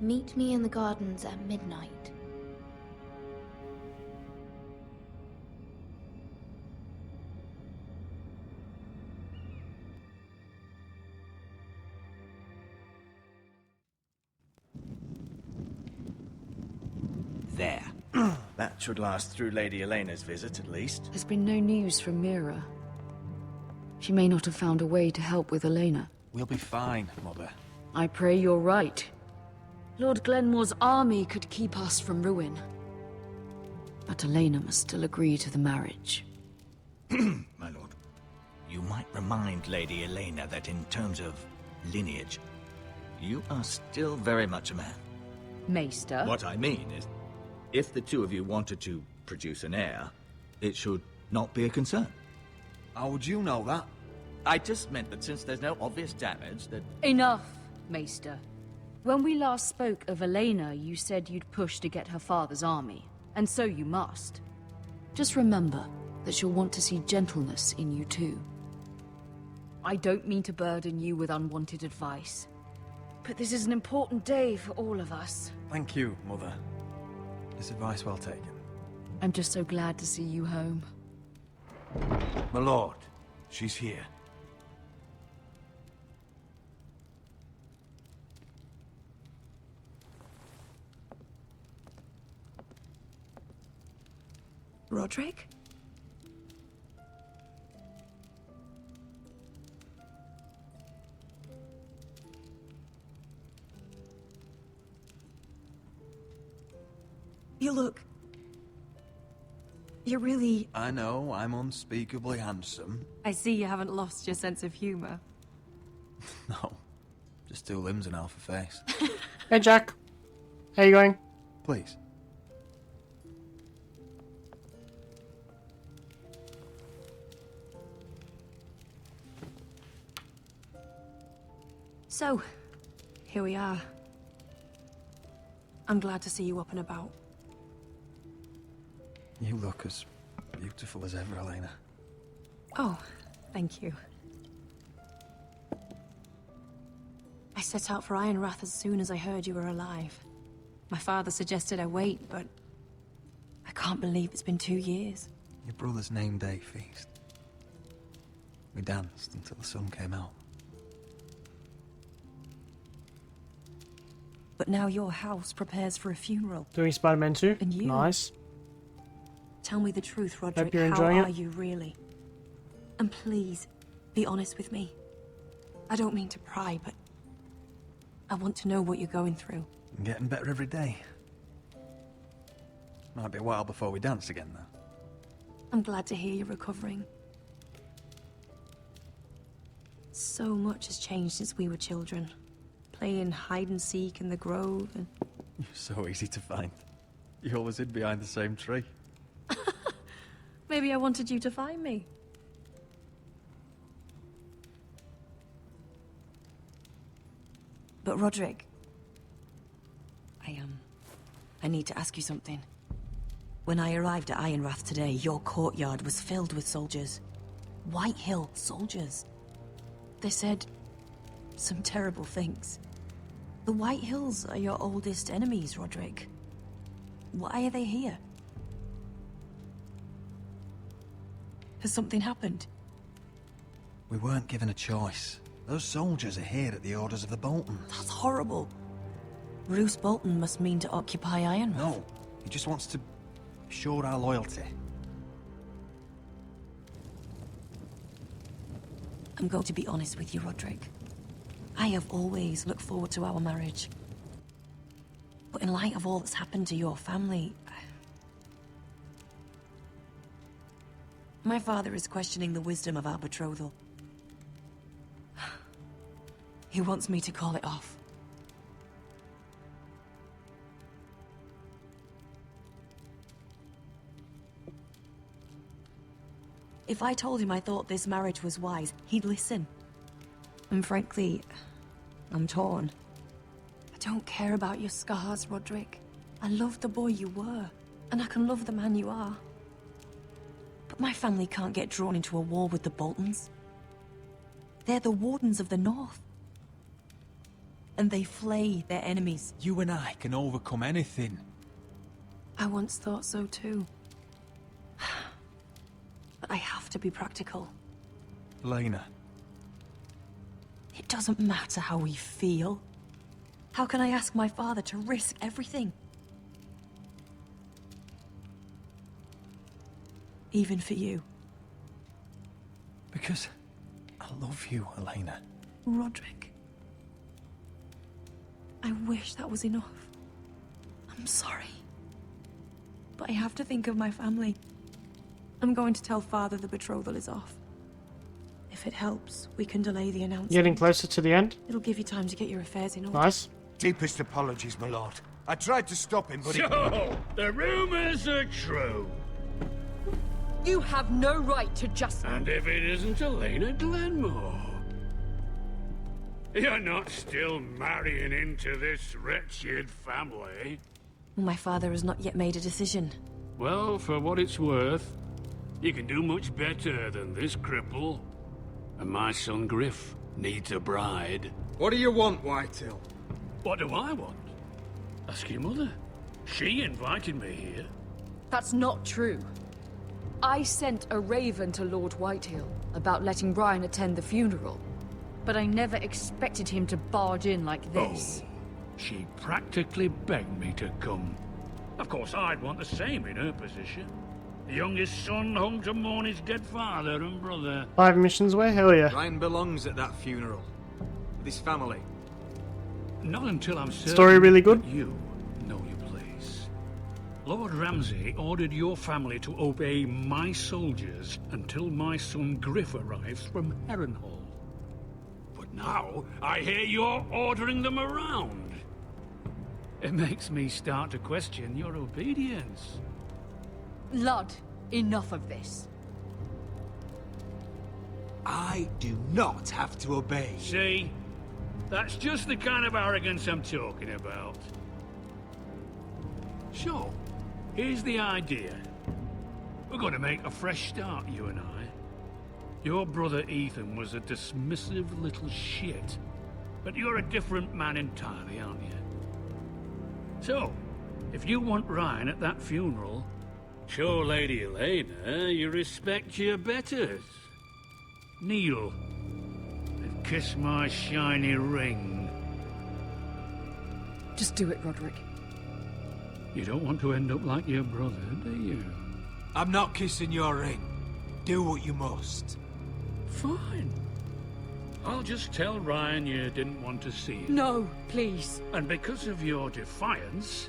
Meet me in the gardens at midnight. There. That should last through Lady Elena's visit, at least. There's been no news from Mira. She may not have found a way to help with Elena. We'll be fine, Mother. I pray you're right. Lord Glenmore's army could keep us from ruin. But Elena must still agree to the marriage. My lord, you might remind Lady Elena that in terms of lineage, you are still very much a man. Maester? What I mean is, if the two of you wanted to produce an heir, it should not be a concern. How would you know that? I just meant that since there's no obvious damage, that... Enough, Maester. When we last spoke of Elena, you said you'd push to get her father's army. And so you must. Just remember that she'll want to see gentleness in you too. I don't mean to burden you with unwanted advice, but this is an important day for all of us. Thank you, Mother. This advice well taken. I'm just so glad to see you home. My lord, she's here. Roderick? You look... You're really... I know, I'm unspeakably handsome. I see you haven't lost your sense of humor. No, just two limbs and half a face. Hey, Jack. How you going? Please. So, here we are. I'm glad to see you up and about. You look as beautiful as ever, Elena. Oh, thank you. I set out for Ironrath as soon as I heard you were alive. My father suggested I wait, but I can't believe it's been 2 years. Your brother's name day feast. We danced until the sun came out. But now your house prepares for a funeral. Doing Spider-Man 2. And you? Nice. Tell me the truth, Roderick. Hope you're How enjoying are it. you really? And please, be honest with me. I don't mean to pry, but I want to know what you're going through. I'm getting better every day. Might be a while before we dance again, though. I'm glad to hear you're recovering. So much has changed since we were children. Playing hide and seek in the grove and... You're so easy to find. You always hid behind the same tree. Maybe I wanted you to find me. But Roderick, I need to ask you something. When I arrived at Ironrath today, your courtyard was filled with soldiers. White Hill soldiers. They said some terrible things. The White Hills are your oldest enemies, Roderick. Why are they here? Has something happened? We weren't given a choice. Those soldiers are here at the orders of the Boltons. That's horrible. Roose Bolton must mean to occupy Ironrath. No, he just wants to assure our loyalty. I'm going to be honest with you, Roderick. I have always looked forward to our marriage. But in light of all that's happened to your family... My father is questioning the wisdom of our betrothal. He wants me to call it off. If I told him I thought this marriage was wise, he'd listen. And frankly, I'm torn. I don't care about your scars, Roderick. I love the boy you were, and I can love the man you are. But my family can't get drawn into a war with the Boltons. They're the Wardens of the North. and they flay their enemies. You and I can overcome anything. I once thought so too. But I have to be practical. Elena. It doesn't matter how we feel. How can I ask my father to risk everything? Even for you. Because I love you, Elena. Roderick. I wish that was enough. I'm sorry. But I have to think of my family. I'm going to tell Father the betrothal is off. If it helps, we can delay the announcement. Getting closer to the end. It'll give you time to get your affairs in order. Nice. Deepest apologies, my lord. I tried to stop him, but So, the rumors are true. You have no right to just... And if it isn't Elena Glenmore? You're not still marrying into this wretched family? My father has not yet made a decision. Well, for what it's worth, you can do much better than this cripple. And my son Griff needs a bride. What do you want, Whitehill? What do I want? Ask your mother. She invited me here. That's not true. I sent a raven to Lord Whitehill about letting Brian attend the funeral. But I never expected him to barge in like this. Oh, she practically begged me to come. Of course, I'd want the same in her position. The youngest son home to mourn his dead father and brother. 5 missions away? Hell yeah. Ryan belongs at that funeral. With his family. Not until I'm certain Story really good? that you know your place. Lord Ramsay ordered your family to obey my soldiers until my son Griff arrives from Harrenhal. But now, I hear you're ordering them around. It makes me start to question your obedience. Lud, enough of this. I do not have to obey. See? That's just the kind of arrogance I'm talking about. So, here's the idea. We're going to make a fresh start, you and I. Your brother Ethan was a dismissive little shit. But you're a different man entirely, aren't you? So, if you want Ryan at that funeral, show Lady Elena you respect your betters. Kneel and kiss my shiny ring. Just do it, Roderick. You don't want to end up like your brother, do you? I'm not kissing your ring. Do what you must. Fine. I'll just tell Ryan you didn't want to see him. No, please. And because of your defiance,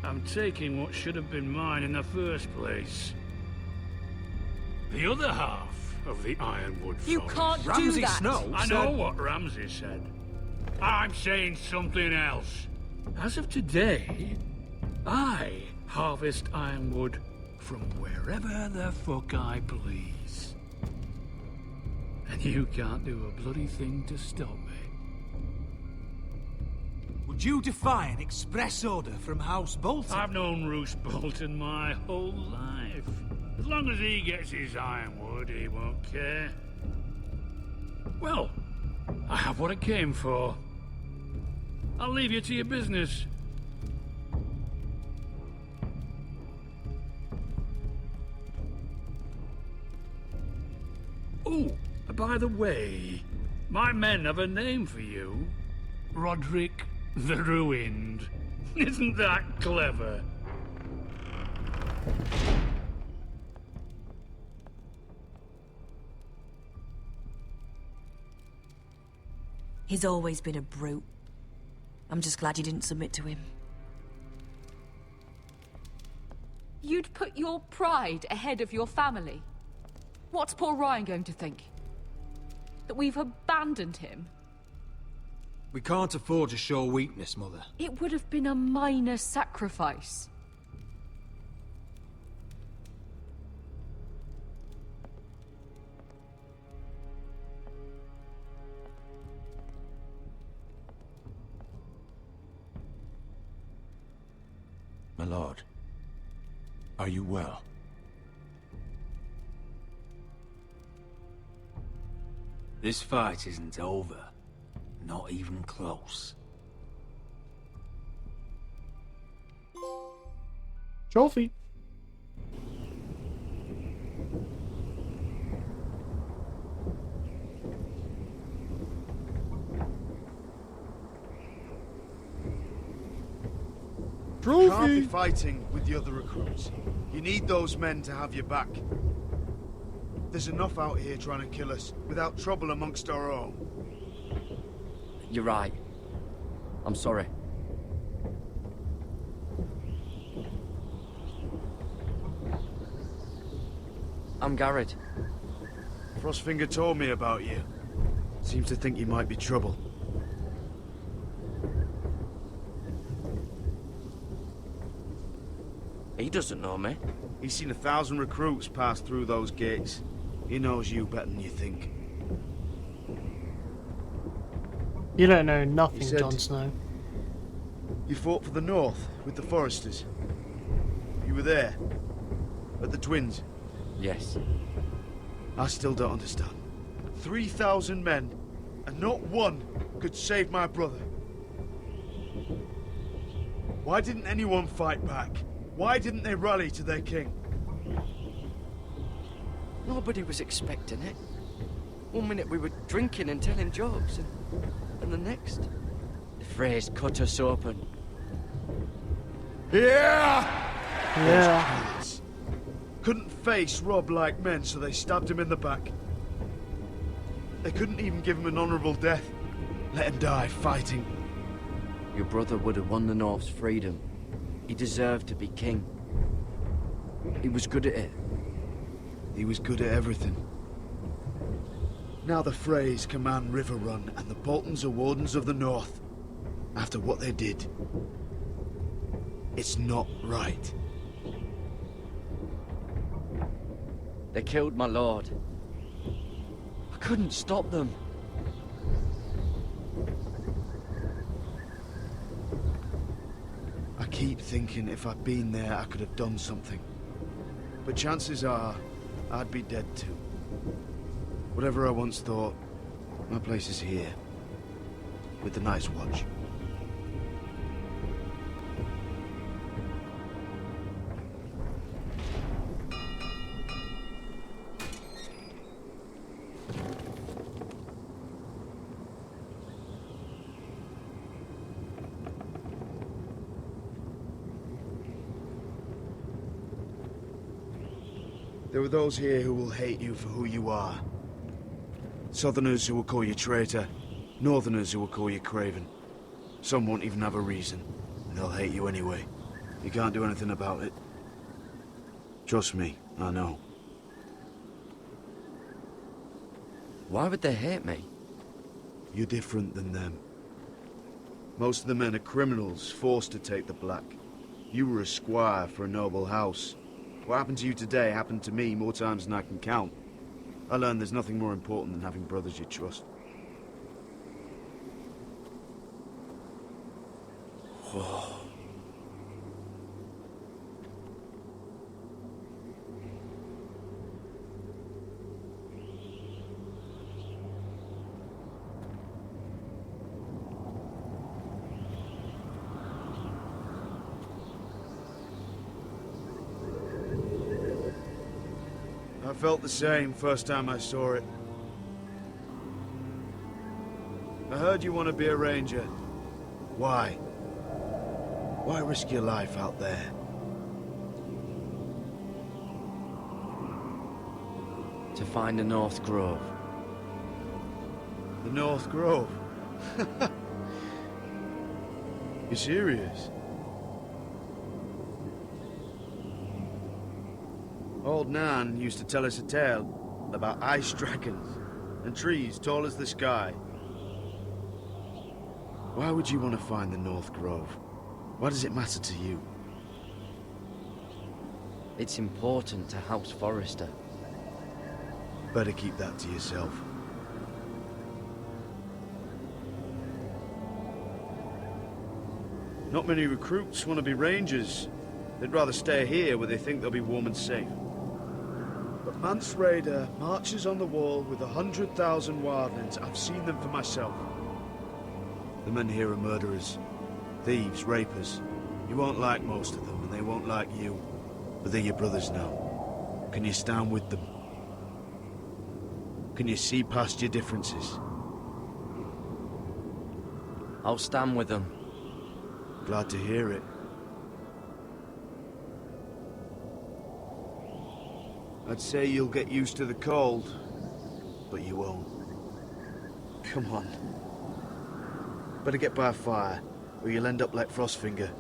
I'm taking what should have been mine in the first place. The other half of the Ironwood Forest. You can't Ramsay do that. Snow I said... know what Ramsay said. I'm saying something else. As of today, I harvest ironwood from wherever the fuck I please. And you can't do a bloody thing to stop me. Would you defy an express order from House Bolton? I've known Roose Bolton my whole life. As long as he gets his ironwood, he won't care. Well, I have what I came for. I'll leave you to your business. Oh, by the way, my men have a name for you. Roderick the Ruined. Isn't that clever? He's always been a brute. I'm just glad you didn't submit to him. You'd put your pride ahead of your family. What's poor Ryan going to think? That we've abandoned him? We can't afford to show weakness, Mother. It would have been a minor sacrifice. My lord, are you well? This fight isn't over. Not even close. Trophy. You can't be fighting with the other recruits. You need those men to have your back. There's enough out here trying to kill us, without trouble amongst our own. You're right. I'm sorry. I'm Garrett. Frostfinger told me about you. Seems to think you might be trouble. He doesn't know me. He's seen 1,000 recruits pass through those gates. He knows you better than you think. You don't know nothing, He said Jon Snow. You fought for the North with the Foresters. You were there. At the Twins. Yes. I still don't understand. 3,000 men, and not one could save my brother. Why didn't anyone fight back? Why didn't they rally to their king? Nobody was expecting it. One minute we were drinking and telling jokes, and the next, the Freys cut us open. Yeah! Yeah. Those cowards. Couldn't face Rob like men, so they stabbed him in the back. They couldn't even give him an honorable death. Let him die fighting. Your brother would have won the North's freedom. He deserved to be king. He was good at it. He was good at everything. Now the Freys command Riverrun, and the Boltons are Wardens of the North. After what they did. It's not right. They killed my lord. I couldn't stop them. I keep thinking if I'd been there, I could have done something. But chances are, I'd be dead too. Whatever I once thought, my place is here. With the Night's Watch. There are those here who will hate you for who you are. Southerners who will call you traitor. Northerners who will call you craven. Some won't even have a reason, and they'll hate you anyway. You can't do anything about it. Trust me, I know. Why would they hate me? You're different than them. Most of the men are criminals, forced to take the black. You were a squire for a noble house. What happened to you today happened to me more times than I can count. I learned there's nothing more important than having brothers you trust. I felt the same first time I saw it. I heard you want to be a ranger. Why? Why risk your life out there? To find the North Grove. The North Grove? You serious? Old Nan used to tell us a tale about ice dragons and trees tall as the sky. Why would you want to find the North Grove? Why does it matter to you? It's important to House Forrester. Better keep that to yourself. Not many recruits want to be rangers. They'd rather stay here where they think they'll be warm and safe. But Mance Rayder marches on the wall with 100,000 wildlings. I've seen them for myself. The men here are murderers. Thieves, rapers. You won't like most of them, and they won't like you. But they're your brothers now. Can you stand with them? Can you see past your differences? I'll stand with them. Glad to hear it. I'd say you'll get used to the cold, but you won't. Come on. Better get by a fire, or you'll end up like Frostfinger.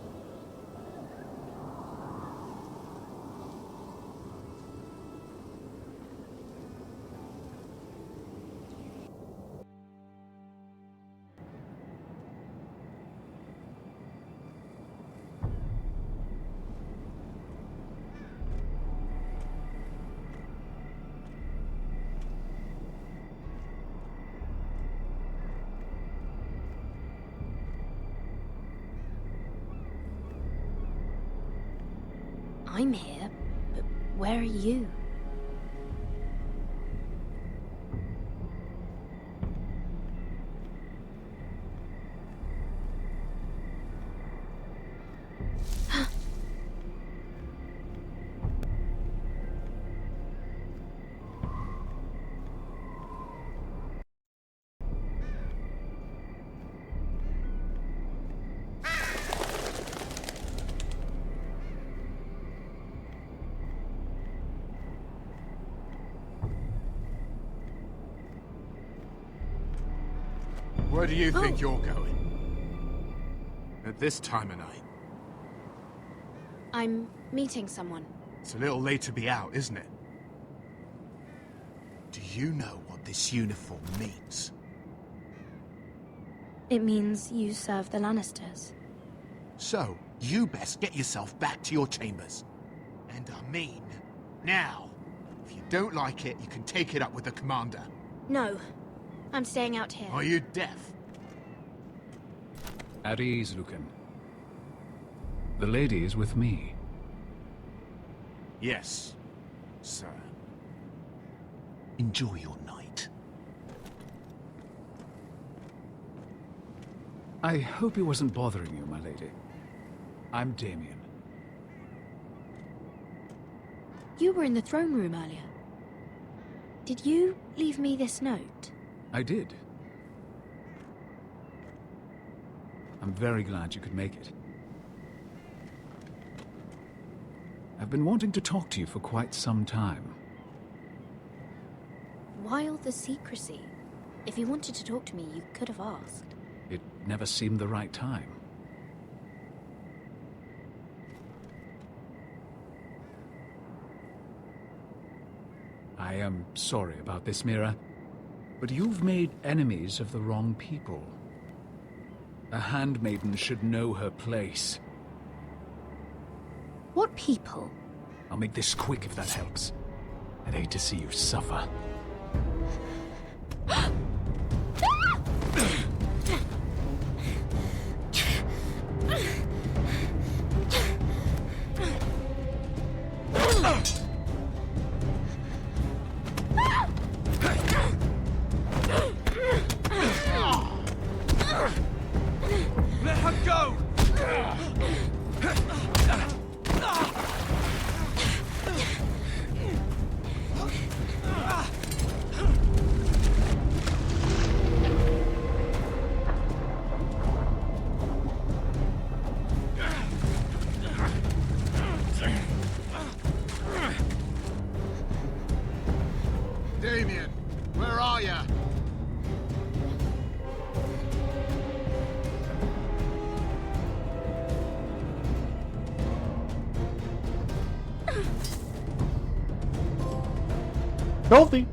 I'm here, but where are you? Where do you think you're going? At this time of night? I'm meeting someone. It's a little late to be out, isn't it? Do you know what this uniform means? It means you serve the Lannisters. So, you best get yourself back to your chambers. And I mean, now. If you don't like it, you can take it up with the commander. No, I'm staying out here. Are you deaf? At ease, Lucan. The lady is with me. Yes, sir. Enjoy your night. I hope he wasn't bothering you, my lady. I'm Damien. You were in the throne room earlier. Did you leave me this note? I did. I'm very glad you could make it. I've been wanting to talk to you for quite some time. Why all the secrecy? If you wanted to talk to me, you could have asked. It never seemed the right time. I am sorry about this, Mira, but you've made enemies of the wrong people. A handmaiden should know her place. What people? I'll make this quick if that helps. I'd hate to see you suffer. Let her go! Damien, where are you? Healthy.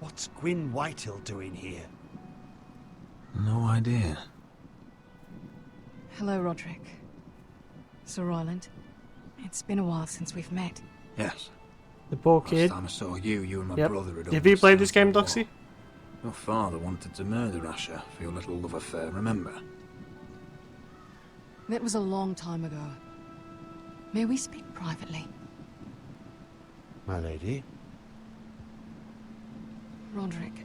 What's Gwyn Whitehill doing here? No idea. Hello, Roderick. Sir Royland. It's been a while since we've met. Yes. The poor kid. Last time I saw you and my Yep. brother had Have you almost played this game, started a war. Doxy? Your father wanted to murder Asher for your little love affair, remember? That was a long time ago. May we speak privately? My lady? Roderick,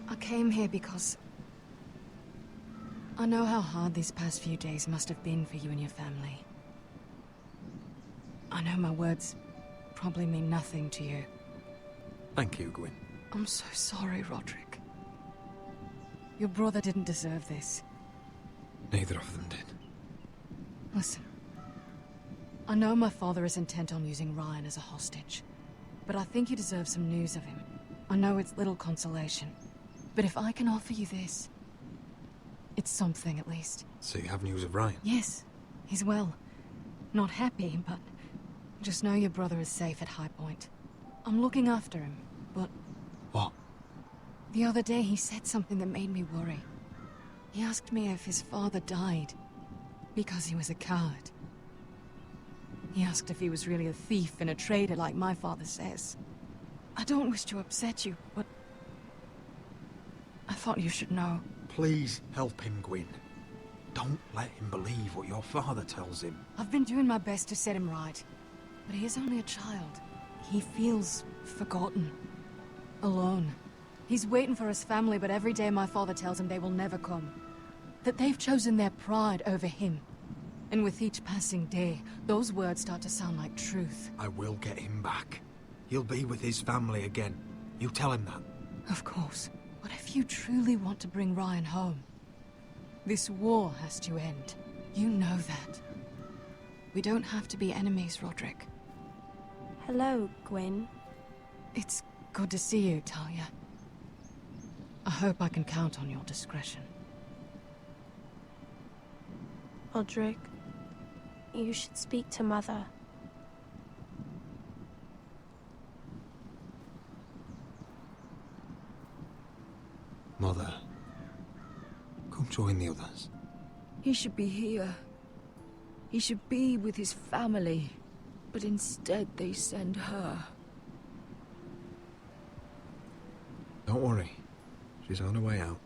I came here because I know how hard these past few days must have been for you and your family. I know my words probably mean nothing to you. Thank you, Gwyn. I'm so sorry, Roderick. Your brother didn't deserve this. Neither of them did. Listen. I know my father is intent on using Ryan as a hostage, but I think you deserve some news of him. I know it's little consolation, but if I can offer you this, it's something at least. So you have news of Ryan? Yes, he's well. Not happy, but just know your brother is safe at High Point. I'm looking after him, but... What? The other day he said something that made me worry. He asked me if his father died because he was a coward. He asked if he was really a thief and a traitor like my father says. I don't wish to upset you, but I thought you should know. Please help him, Gwyn. Don't let him believe what your father tells him. I've been doing my best to set him right, but he is only a child. He feels forgotten, alone. He's waiting for his family, but every day my father tells him they will never come. That they've chosen their pride over him. And with each passing day, those words start to sound like truth. I will get him back. He'll be with his family again. You tell him that. Of course. But if you truly want to bring Ryan home, this war has to end. You know that. We don't have to be enemies, Roderick. Hello, Gwyn. It's good to see you, Talia. I hope I can count on your discretion. Roderick, you should speak to Mother. Mother, come join the others. He should be here. He should be with his family. But instead they send her. Don't worry. She's on her way out.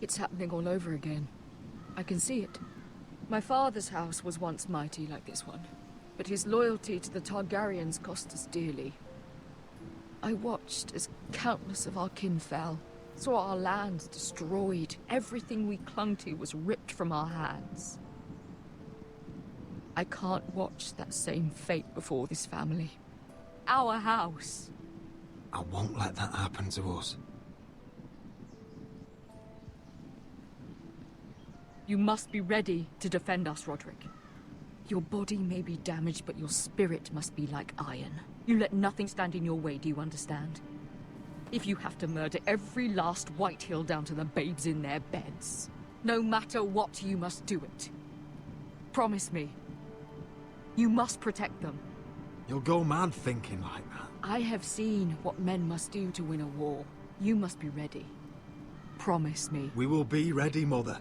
It's happening all over again. I can see it. My father's house was once mighty like this one, but his loyalty to the Targaryens cost us dearly. I watched as countless of our kin fell, saw our lands destroyed, everything we clung to was ripped from our hands. I can't watch that same fate before this family. Our house. I won't let that happen to us. You must be ready to defend us, Roderick. Your body may be damaged, but your spirit must be like iron. You let nothing stand in your way, do you understand? If you have to murder every last Whitehill down to the babes in their beds, no matter what, you must do it. Promise me. You must protect them. You'll go mad thinking like that. I have seen what men must do to win a war. You must be ready. Promise me. We will be ready, Mother.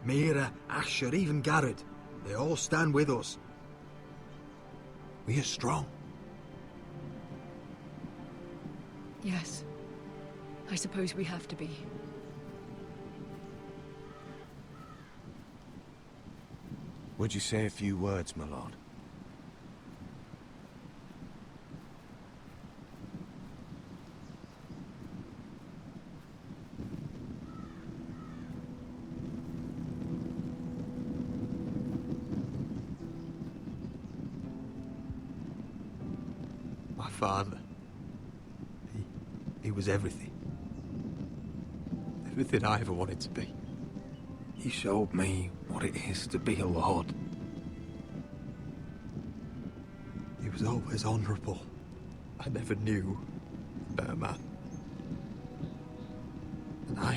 Mira, Asher, even Garrett. They all stand with us. We are strong. Yes. I suppose we have to be. Would you say a few words, my lord? My father. He was everything. Everything I ever wanted to be. He showed me what it is to be a lord. He was always honourable. I never knew a better man. And I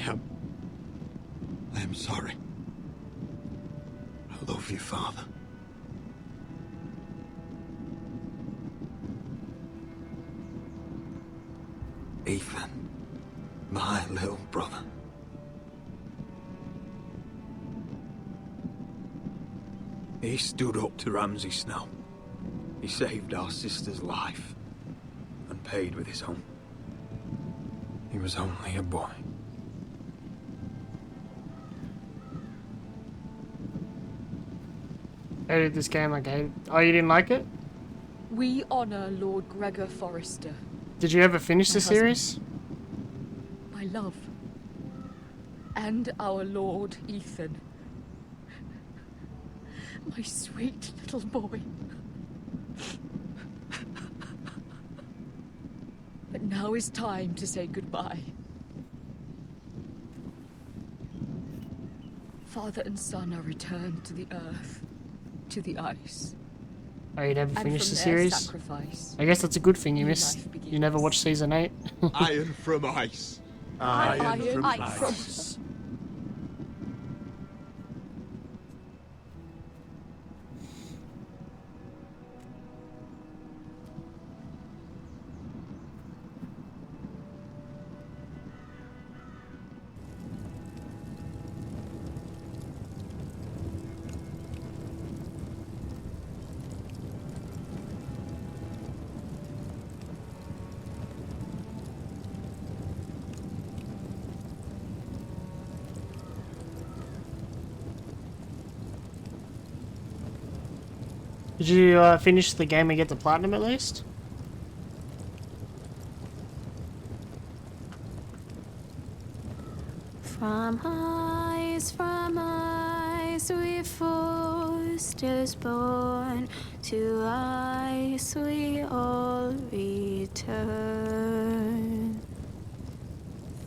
am sorry. I love you, Father. Ethan, my little brother. He stood up to Ramsay Snow. He saved our sister's life and paid with his own. He was only a boy. Hated this game, okay. Oh, you didn't like it? We honor Lord Gregor Forrester. Did you ever finish the series? My love. And our Lord Ethan. My sweet little boy. But now is time to say goodbye. Father and son are returned to the earth, to the ice. Oh, you never And finished from the their series? sacrifice, I guess that's a good thing you new missed. life begins. You never watched season 8. Iron from ice. Iron from ice. Did you finish the game and get the platinum at least? From ice we forced is born, to ice we all return.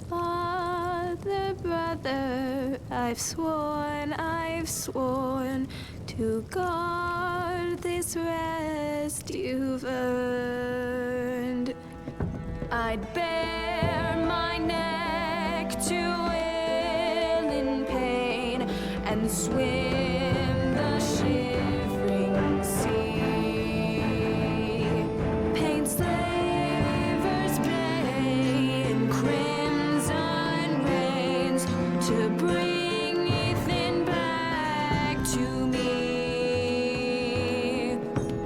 Father, brother, I've sworn to guard this rest you've earned. I'd bare my neck to wail in pain and swim the shivering sea. Paint slavers play in crimson rains to bring Ethan back to me.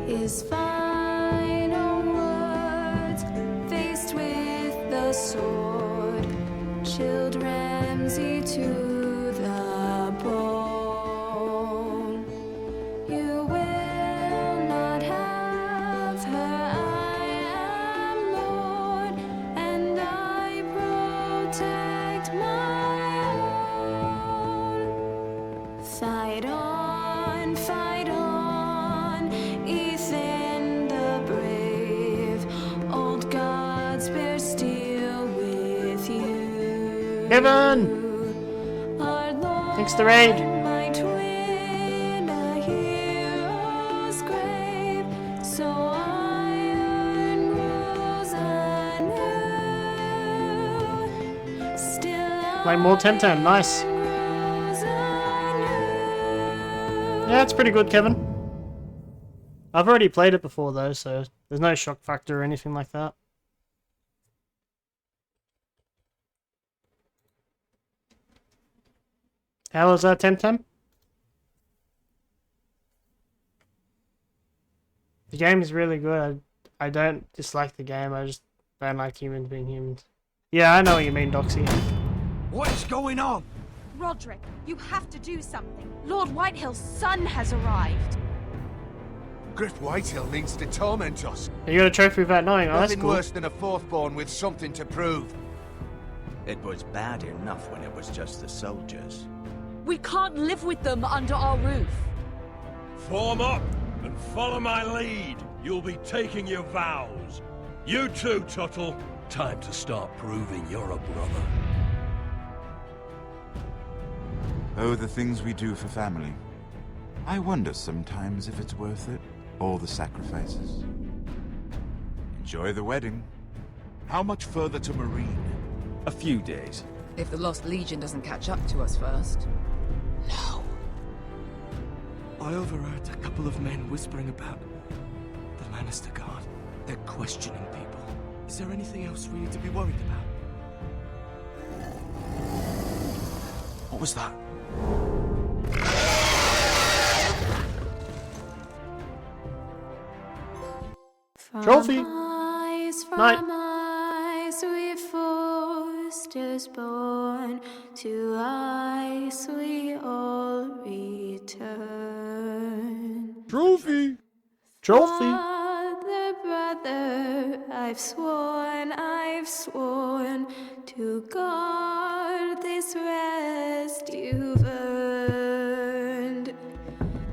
His final words, faced with the sword, chilled Ramsay to the bone. You will not have her, I am Lord, and I protect my own. Fight on, Ethan the brave. Old gods bear steel with you. Kevin! Our Lord, Thanks the raid. my twin, a hero's grave. So iron grows anew. Still Like more Temtem, nice. Yeah, it's pretty good, Kevin. I've already played it before though, so there's no shock factor or anything like that. How was that, Temtem? The game is really good. I don't dislike the game, I just don't like humans being humans. Yeah, I know what you mean, Doxy. What's going on? Roderick, you have to do something. Lord Whitehill's son has arrived. Griff Whitehill means to torment us. You got a trophy without knowing, oh, that's Nothing cool. worse than a fourthborn with something to prove. It was bad enough when it was just the soldiers. We can't live with them under our roof. Form up and follow my lead. You'll be taking your vows. You too, Tuttle. Time to start proving you're a brother. Oh, the things we do for family. I wonder sometimes if it's worth it. All the sacrifices. Enjoy the wedding. How much further to Marine? A few days. If the Lost Legion doesn't catch up to us first. I overheard a couple of men whispering about the Lannister Guard. They're questioning people. Is there anything else we need to be worried about? What was that? Trophy. Night. Ice we foresters born, to ice we all return. Trophy. Trophy. Father, brother, I've sworn to guard this rest you've earned.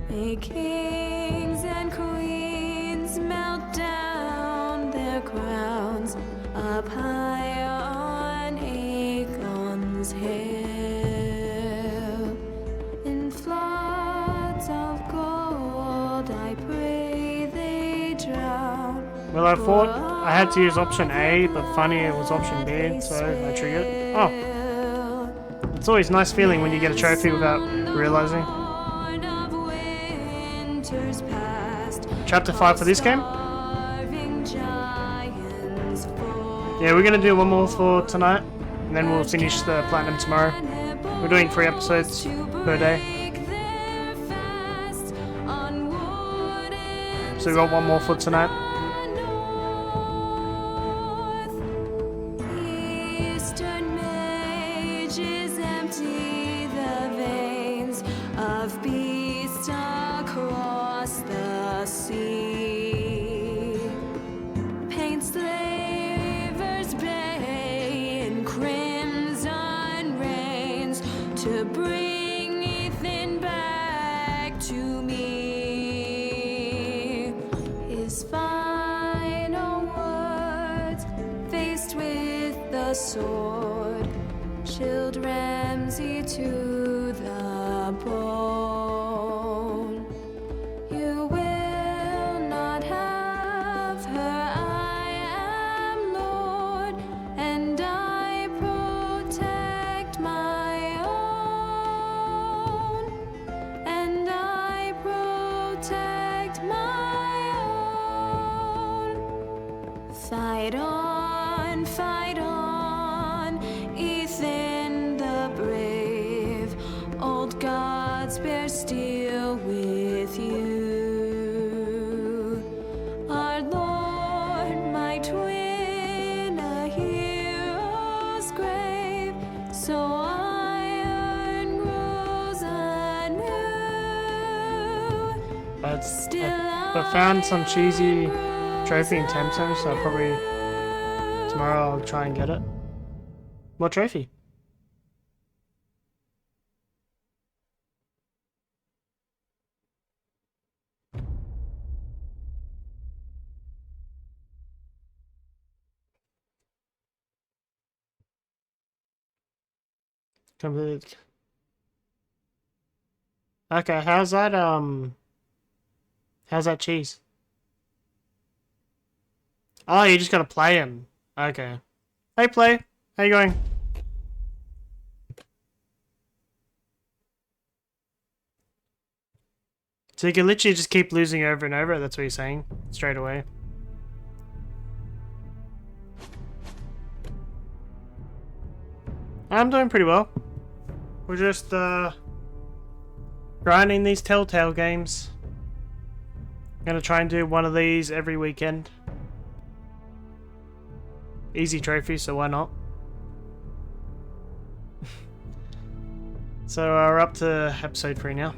May kings and queens melt down their crowns up high on Aegon's hill. In floods of gold, I pray they drown. Well, I thought I had to use option A, but funny it was option B, so I triggered. Oh. It's always a nice feeling when you get a trophy without realizing. Chapter 5 for this game? Yeah, we're gonna do one more for tonight, and then we'll finish the Platinum tomorrow. We're doing 3 episodes per day. So we got one more for tonight. Eastern mages empty the veins of beasts across the sea. Paint slavers bay in crimson rains to bring Ethan back to me. His final words, faced with the sword, chilled Ramsay to the bone. You will not have her, I am Lord, and I protect my own, and I protect my own. Fight on, Ethan the brave. Old gods bear steel with you. Our Lord, my twin, a hero's grave. So iron grows anew. But I found some cheesy trophy in Temtem, so probably tomorrow I'll try and get it. What trophy? Complete. Okay, how's that cheese? Oh, you just gotta play him. Okay. Hey, Play. How you going? So you can literally just keep losing over and over, that's what you're saying? Straight away. I'm doing pretty well. We're just, grinding these Telltale games. I'm gonna try and do one of these every weekend. Easy trophy, so why not? So we're up to episode 3 now.